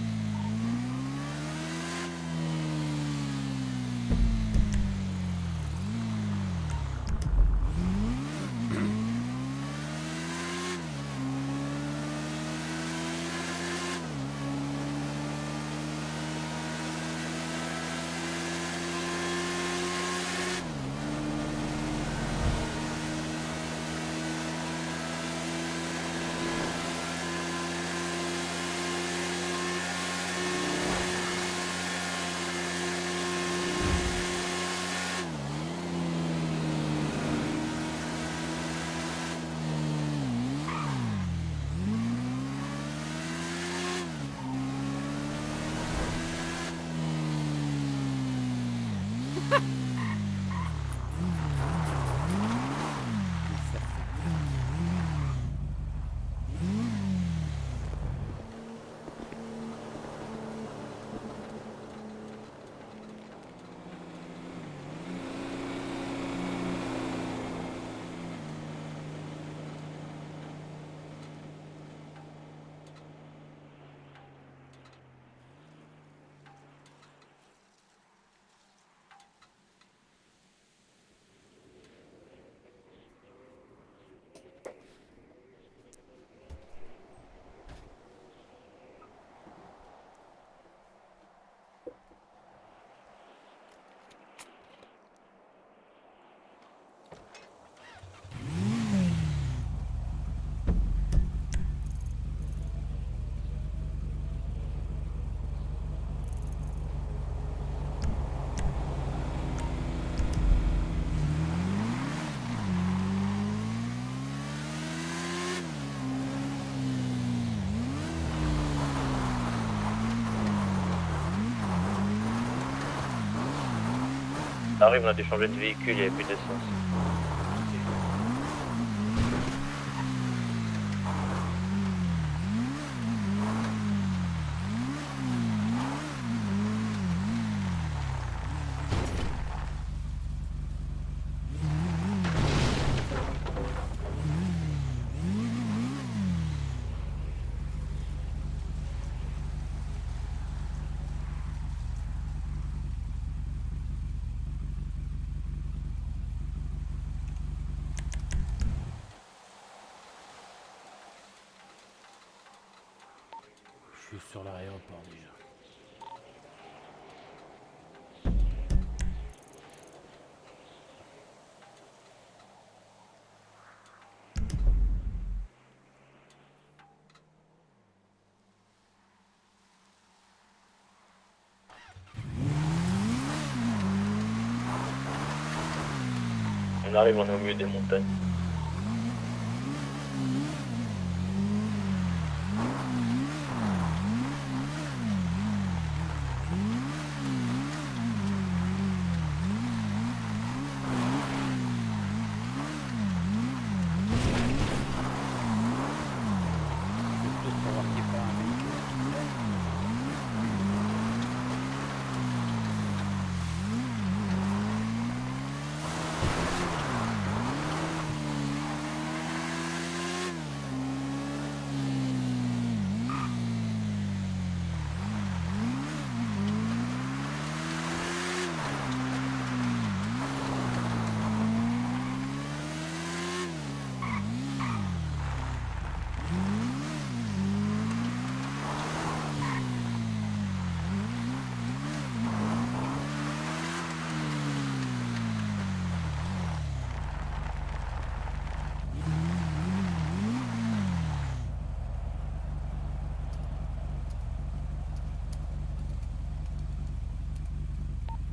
Ça arrive, on a dû changer de véhicule, il n'y avait plus d'essence. Je suis sur l'aéroport déjà. On arrive, on est au milieu des montagnes.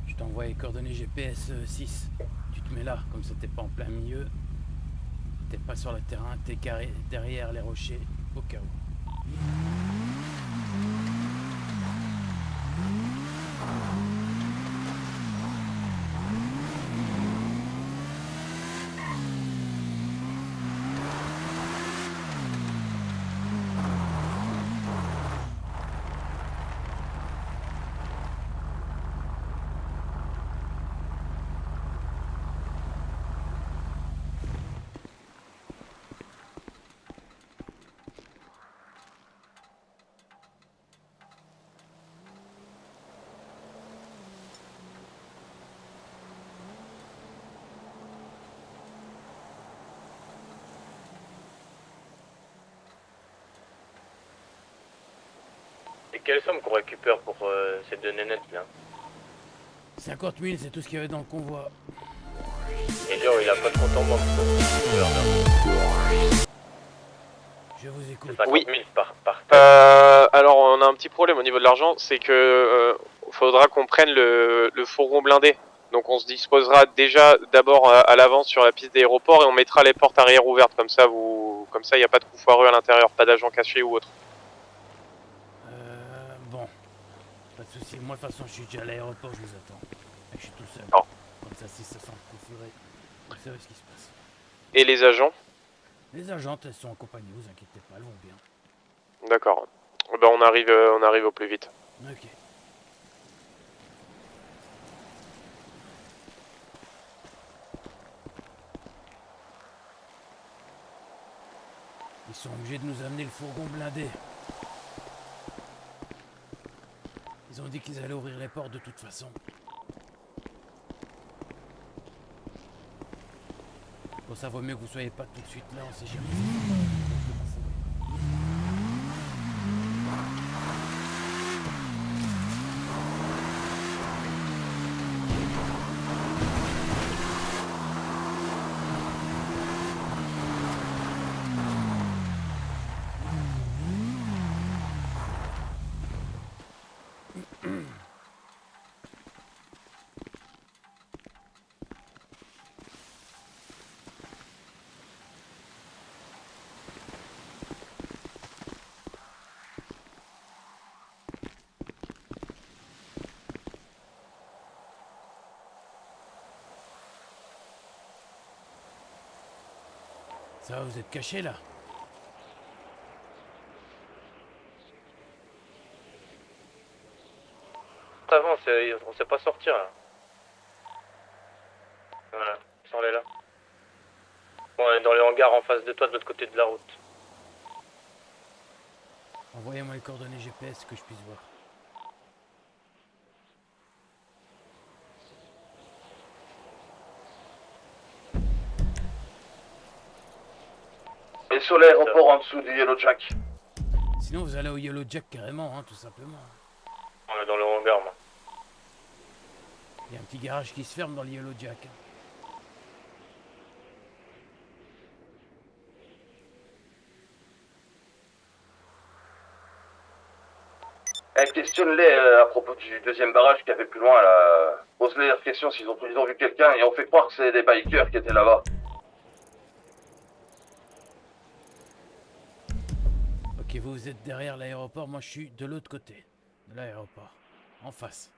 Je t'envoie les coordonnées GPS 6. Tu te mets là, comme ça t'es pas en plein milieu. T'es pas sur le terrain, t'es carré derrière les rochers, au cas où. Et quelle somme qu'on récupère pour ces deux nénettes là? 50 000, c'est tout ce qu'il y avait dans le convoi. Et genre, il a pas de compte en banque. Je vous écoute. 50 000 par Alors on a un petit problème au niveau de l'argent, c'est que faudra qu'on prenne le fourgon blindé. Donc on se disposera déjà d'abord à l'avance sur la piste d'aéroport et on mettra les portes arrière ouvertes, comme ça il n'y a pas de coup foireux à l'intérieur, pas d'agent caché ou autre. Bon, pas de soucis. Moi, de toute façon, je suis déjà à l'aéroport, je vous attends. Et je suis tout seul. Oh. Comme ça, si ça sent le coup fourré, vous savez ce qui se passe. Et les agents? Les agentes, elles sont accompagnées, vous inquiétez pas, elles vont bien. D'accord. Ben on arrive au plus vite. Ok. Ils sont obligés de nous amener le fourgon blindé. Ils ont dit qu'ils allaient ouvrir les portes de toute façon. Bon, ça vaut mieux que vous soyez pas tout de suite là, on sait jamais. Ça va, vous êtes cachés là? Avant, on sait pas sortir là. Voilà, sors-les là. Bon, on est dans les hangars en face de toi, de l'autre côté de la route. Envoyez-moi les coordonnées GPS que je puisse voir. Et sur l'aéroport en dessous du Yellow Jack. Sinon, vous allez au Yellow Jack carrément, hein, tout simplement. On est dans le hangar, moi. Il y a un petit garage qui se ferme dans le Yellow Jack. Questionne-les à propos du deuxième barrage qu'il y avait plus loin là. Pose-les leurs questions s'ils ont vu quelqu'un et on fait croire que c'est des bikers qui étaient là-bas. Ok, vous êtes derrière l'aéroport, moi je suis de l'autre côté de l'aéroport, en face.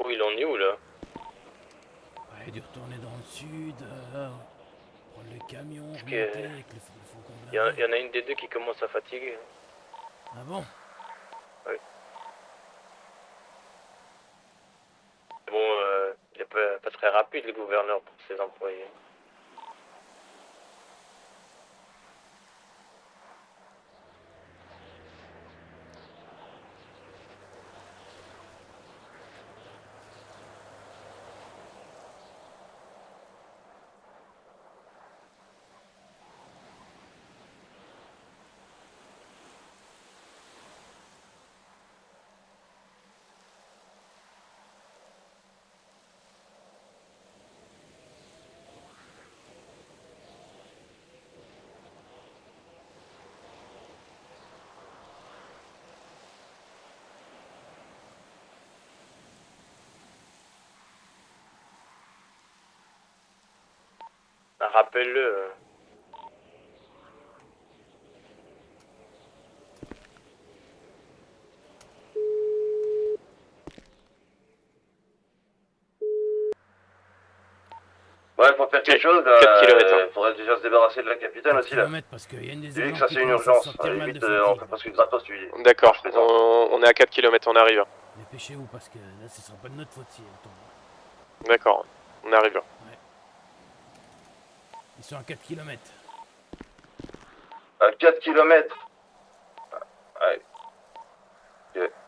Oh, il en est où là? Ouais, dû retourner dans le sud, prendre le camion, Parce remonter que avec le fourgon il y en a une des deux qui commence à fatiguer. Ah bon? Bon, il est pas très rapide le gouverneur pour ses employés. Rappelle-le. Ouais, faut faire quelque chose. 4 kilomètres. Faudrait déjà se débarrasser de la capitaine aussi là. Parce qu'il y a une des Tu dis que agents ça qui c'est une commence à urgence. sortir mal Limite, de on fatigue. fait presque une gratos, tu dis. D'accord, Je plaisante. on est à 4 km, on arrive. Dépêchez-vous parce que là ce sera pas de notre faute si elle tombe. D'accord, on arrive. Ils sont à 4 km. À 4 km. Ouais.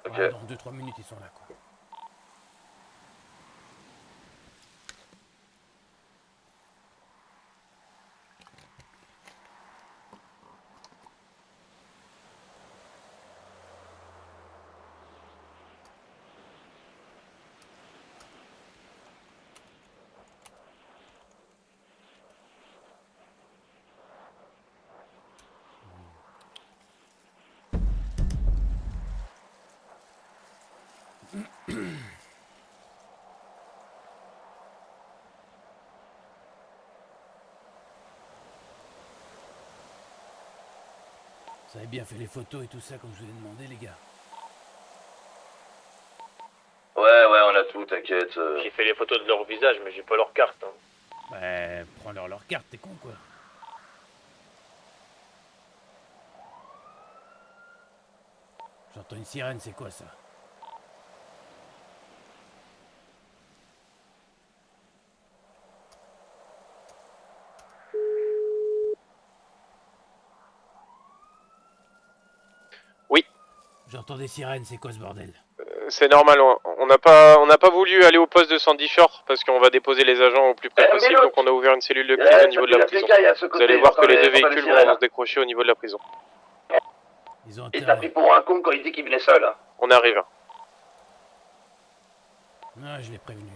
Ok. Ouais, dans 2-3 minutes ils sont là quoi. Vous avez bien fait les photos et tout ça comme je vous ai demandé les gars. Ouais, on a tout, t'inquiète. J'ai fait les photos de leur visage, mais j'ai pas leur carte. Hein. Bah prends-leur leur carte, t'es con quoi. J'entends une sirène, c'est quoi ça? Oui. J'entends des sirènes, c'est quoi ce bordel? C'est normal, on n'a pas voulu aller au poste de Sandy Shore parce qu'on va déposer les agents au plus près possible, donc on a ouvert une cellule de crise au niveau de la prison. Vous allez voir que les deux véhicules vont se décrocher au niveau de la prison. Ils ont Il t'a pris pour un con quand il dit qu'il venait seul. Hein. On arrive. Ah, je l'ai prévenu.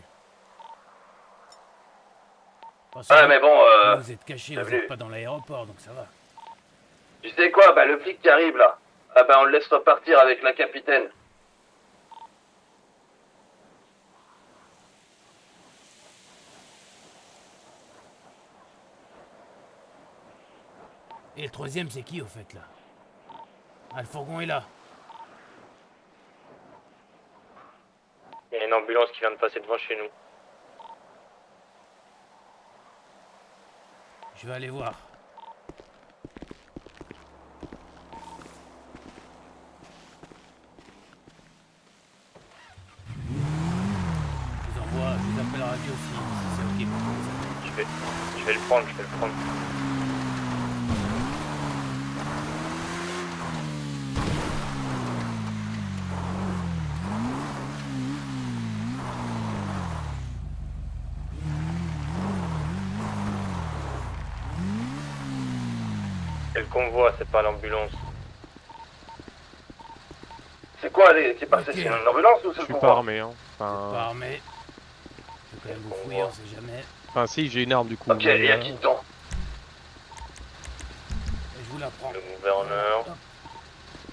Ouais, mais bon, vous êtes cachés, t'as vous vu. n'êtes pas dans l'aéroport, donc ça va. Tu sais quoi, bah le flic qui arrive là. Ah bah on le laisse repartir avec la capitaine. Et le troisième, c'est qui au fait là? Ah, le fourgon est là. Il y a une ambulance qui vient de passer devant chez nous. Je vais aller voir. Je vous appelle à la radio si c'est ok pour vous. Je vais le prendre. C'est le convoi, c'est pas l'ambulance. C'est quoi qui est passé? Ok. C'est une ambulance ou c'est Je le suis pas convoi? armé, hein. Pas Enfin, armé. Je vais quand même vous fouiller, on sait jamais. enfin si, j'ai une arme du coup. Ok, mais, et à qui dedans? Et je vous la prends. Le gouverneur.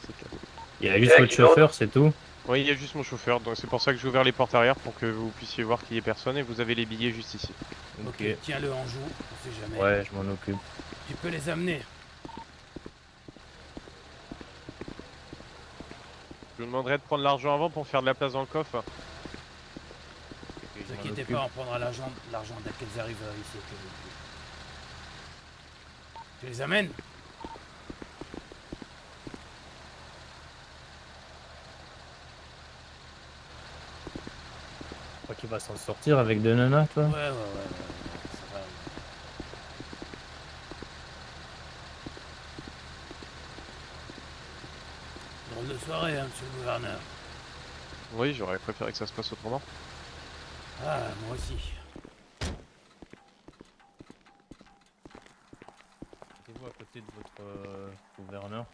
c'est clair. Il y a juste Et à votre qui d'autre? chauffeur, c'est tout. Oui, il y a juste mon chauffeur, donc c'est pour ça que j'ai ouvert les portes arrière pour que vous puissiez voir qu'il y ait personne et vous avez les billets juste ici. Ok, Ok. tiens-le en joue, on sait jamais. Ouais, je m'en occupe. Tu peux les amener. Je vous demanderai de prendre l'argent avant pour faire de la place dans le coffre. Ne vous inquiétez pas, on prendra l'argent dès qu'elles arrivent ici. Tu les amènes? Je crois qu'il va s'en sortir avec deux nanas, toi. Ouais, ça va. Drôle de soirée, hein, monsieur le gouverneur. Oui, j'aurais préféré que ça se passe autrement. Ah, moi aussi. Mettez-vous à côté de votre gouverneur.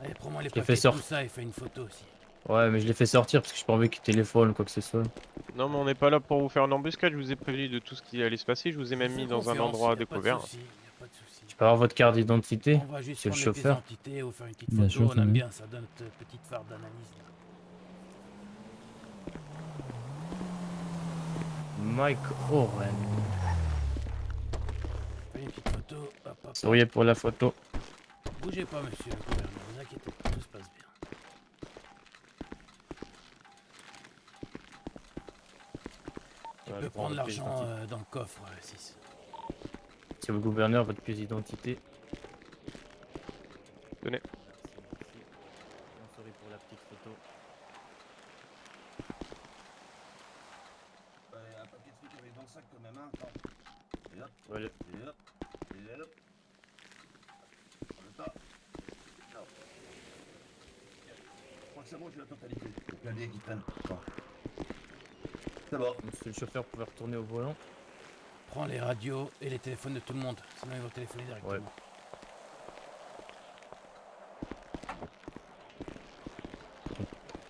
Allez, prends-moi les Je l'ai papiers fait de tout ça et fais une photo aussi. Ouais, mais je l'ai fait sortir parce que j'ai pas envie qu'il téléphone ou quoi que ce soit. Non, mais on n'est pas là pour vous faire une embuscade, je vous ai prévenu de tout ce qui allait se passer, je vous ai même mis dans un endroit découvert. Y a pas de souci. Je peux avoir votre carte d'identité? On va juste C'est le prendre les chauffeur. identités ou faire une petite Bien photo, sûr, on ça aime va. bien, ça donne notre petite phare d'analyse. Mike Oren. Fais une petite photo, hop. Souriez pour la photo. Bougez pas, monsieur le gouverneur, ne vous inquiétez pas, tout se passe bien. Tu peux prendre l'argent dans le coffre, 6. C'est le gouverneur, votre pièce d'identité. Tenez. Merci. On sourit pour la petite photo. Un papier de fric avec dans le sac quand même, hein. Attends. Et hop, Voilà. et hop, et hop. On le tas. Non. Je crois que c'est bon, j'ai la totalité. Il y a des qui traînent. Bon. C'est bon. Monsieur le chauffeur pouvait retourner au volant. Prends les radios et les téléphones de tout le monde, sinon ils vont téléphoner directement. Ouais.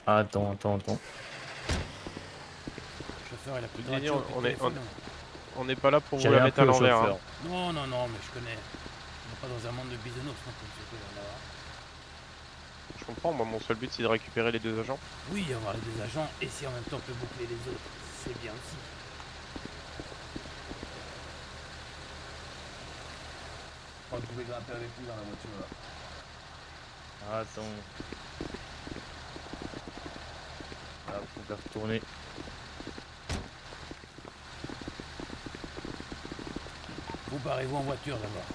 Attends. Le chauffeur, il a plus de Denis, radio, plus de on est- téléphone. On n'est pas là pour vous J'allais la un mettre peu à au l'envers. Hein. chauffeur. Non, mais je connais. On n'est pas dans un monde de bisounours, non, comme ce gouverneur. Je comprends, moi mon seul but c'est de récupérer les deux agents. Oui, avoir les deux agents, et si en même temps on peut boucler les autres, c'est bien aussi. Je crois que vous pouvez grimper avec lui dans la voiture là. Attends. Là, vous pouvez retourner. Vous barrez-vous en voiture d'abord.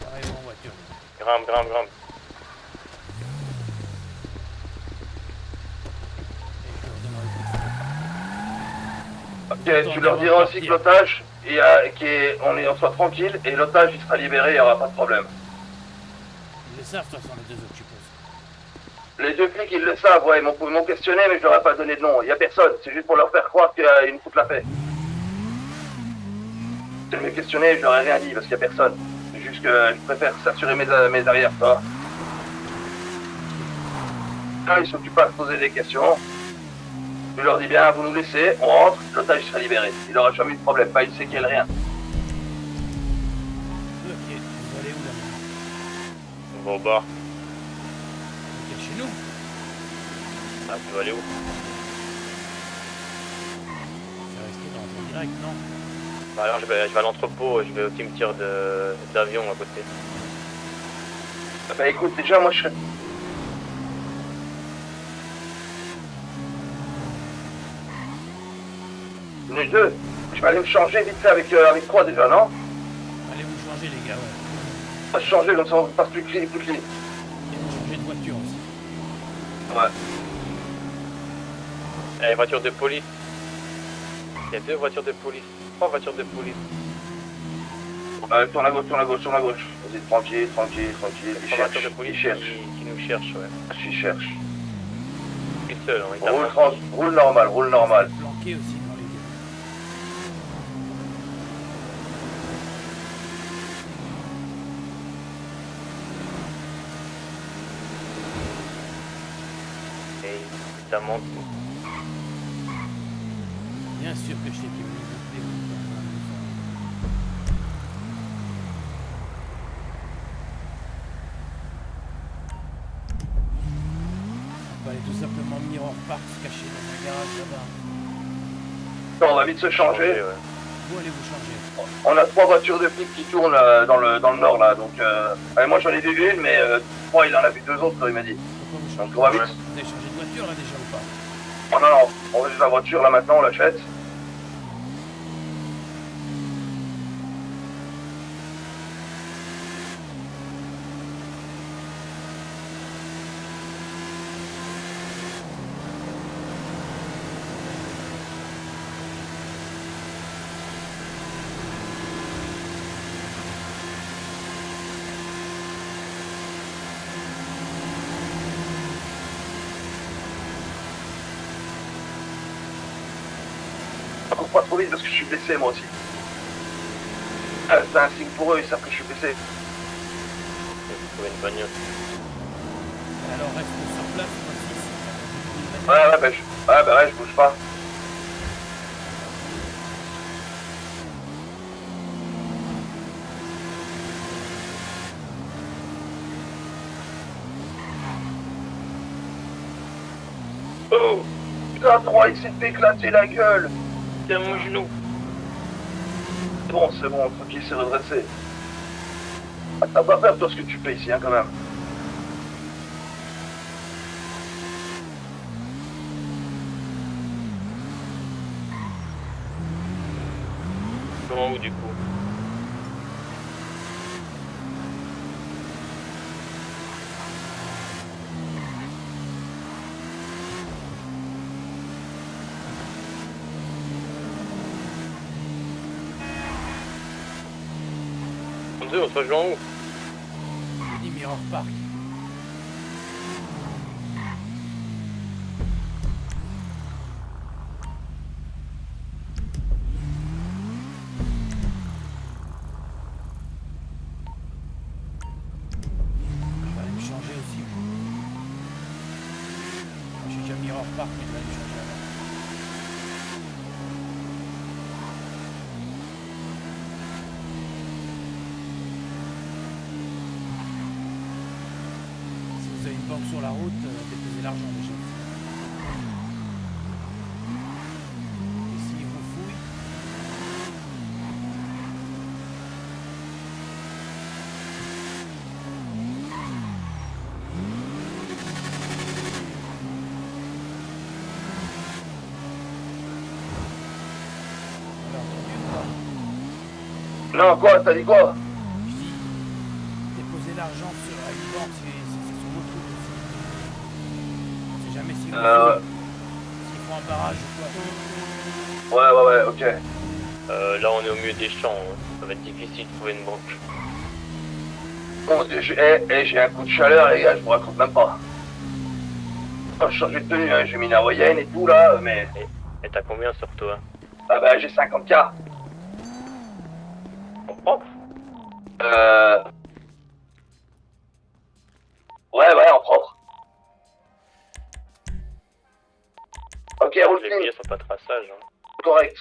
Barrez-vous en voiture. Grimpe. Et je leur donnerai le coup de feu. Ok, tu leur diras aussi que l'otage, on soit tranquille et l'otage il sera libéré, il n'y aura pas de problème. Ils le savent, de toute façon, les deux autres, je suppose. Les deux flics ils le savent, ouais, ils m'ont questionné mais je leur ai pas donné de nom, il n'y a personne, c'est juste pour leur faire croire qu'ils nous foutent la paix. Ils m'ont questionné, je leur ai rien dit parce qu'il n'y a personne. C'est juste que je préfère s'assurer mes arrières, toi. Là, ils s'occupent pas de poser des questions. Je leur dis bien, vous nous laissez, on rentre, l'otage sera libéré. Il n'aura jamais eu de problème, pas une séquelle, rien. Ok, vous allez où là maintenant? On va au bar. Ok, chez nous? Ah, tu vas aller où? Je vais rester dans le direct, non? Bah alors je vais à l'entrepôt, je vais au cimetière d'avion à côté. Bah écoute, déjà, moi je serais... Nous deux, je vais aller me changer vite fait avec toi déjà, non? Allez vous changer les gars, ouais. On va se changer comme ça on passe plus clean. Et vous changer de voiture aussi. Ouais. Eh, voiture de police. Il y a 2 voitures de police. 3 voitures de police. Tourne à gauche. Vas-y, tranquille. 3 Ils voitures de cherchent, police ils cherchent. qui nous cherchent, ouais. Ils cherchent. Une seule, hein, il tape. Roule normal. Planqué aussi dans les gars. petite amende. Bien sûr que je sais qu'il veut gonfler. On va aller tout simplement Mirror Park se cacher dans un garage là-bas. On va vite se changer. Ouais. Où allez-vous changer? On a 3 voitures de flics qui tournent dans le nord là, donc moi j'en ai vu une, mais moi il en a vu 2 autres, il m'a dit. Pourquoi vous Donc changez? on va vite. Vous avez changé de voiture là déjà ou pas? Oh non, non, on va juste la voiture là maintenant, on l'achète. On court pas trop vite parce que je suis blessé moi aussi. C'est un signe pour eux, ils savent que je suis blessé. Faut trouver une bagnole. Alors reste sur place, moi aussi. Ouais, je bouge pas. Oh putain, 3 il s'est fait éclater la gueule. Tiens mon genou. C'est bon, tranquille, s'est redressé. Ah, t'as pas peur toi ce que tu fais ici, hein, quand même. Comment où du coup? On se rejoint où? Je dis Mirror Park. Je vais aller me changer aussi. Moi, je suis déjà Mirror Park, mais je vais aller me changer avant. Si vous avez une banque sur la route, déposez l'argent déjà. Et s'ils vous fouillent, alors entendu ou pas? Non, quoi, t'as dit quoi? Je dis, déposez l'argent sur une banque, c'est sur votre route aussi. On sait jamais s'ils font un barrage ou quoi. Ouais, ok. Là on est au milieu des champs, hein. Ça va être difficile de trouver une banque. Bon, j'ai un coup de chaleur, les gars, je vous raconte même pas. Quand je changeais de tenue, hein, j'ai mis une hawaïenne et tout là, mais. Et t'as combien sur toi? Ah bah, j'ai 50K. En propre? Ouais, en propre. Ok, roule Les clean, billets sont pas traçage. Hein. correct.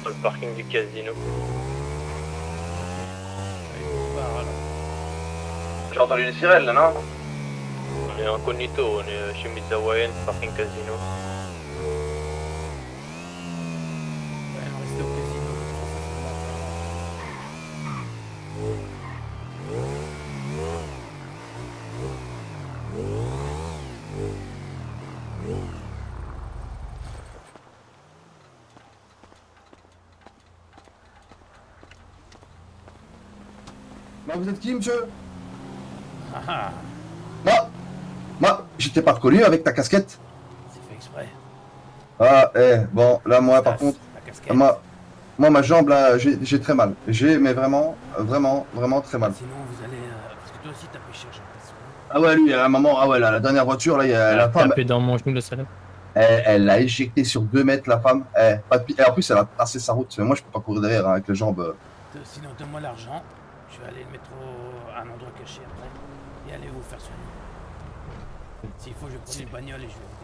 Sur le parking du casino. J'ai entendu les sirènes là, non? On est incognito, on est chez Hawaïenne, parking casino. Ouais, on reste au casino. Bah, vous êtes qui, monsieur? Ah ah, Moi, je t'ai pas reconnu avec ta casquette. c'est fait exprès. Ah, bon, là, moi, par contre, La casquette. moi, ma jambe, là, j'ai très mal. Mais vraiment, vraiment très mal. Sinon, vous allez. Parce que toi aussi, t'as pêché, j'ai l'impression. Ah ouais, lui, à un moment, ah ouais, là, la dernière voiture, là, il y a la femme, tapé dans mon genou, le salaud. elle l'a éjecté sur 2 mètres, la femme. Et en plus, elle a tracé sa route. Moi, je peux pas courir derrière hein, avec les jambes. Sinon, donne-moi l'argent. Je vais aller le mettre à un endroit caché après. Et allez vous faire soigner. S'il faut, je vais prendre une bagnole et je vais vous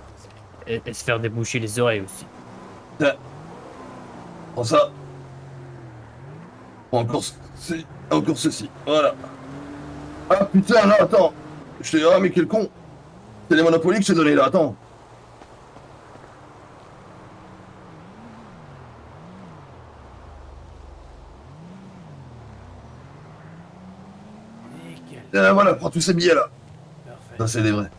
déplacer. Et se faire déboucher les oreilles aussi. Prends ça. Encore ceci. Voilà. Ah putain, là, attends. Je t'ai. Ah, mais quel con. C'est les Monopoly que je t'ai donné là, attends. Nickel. Voilà, prends tous ces billets là. Parfait. Ça, c'est des vrais.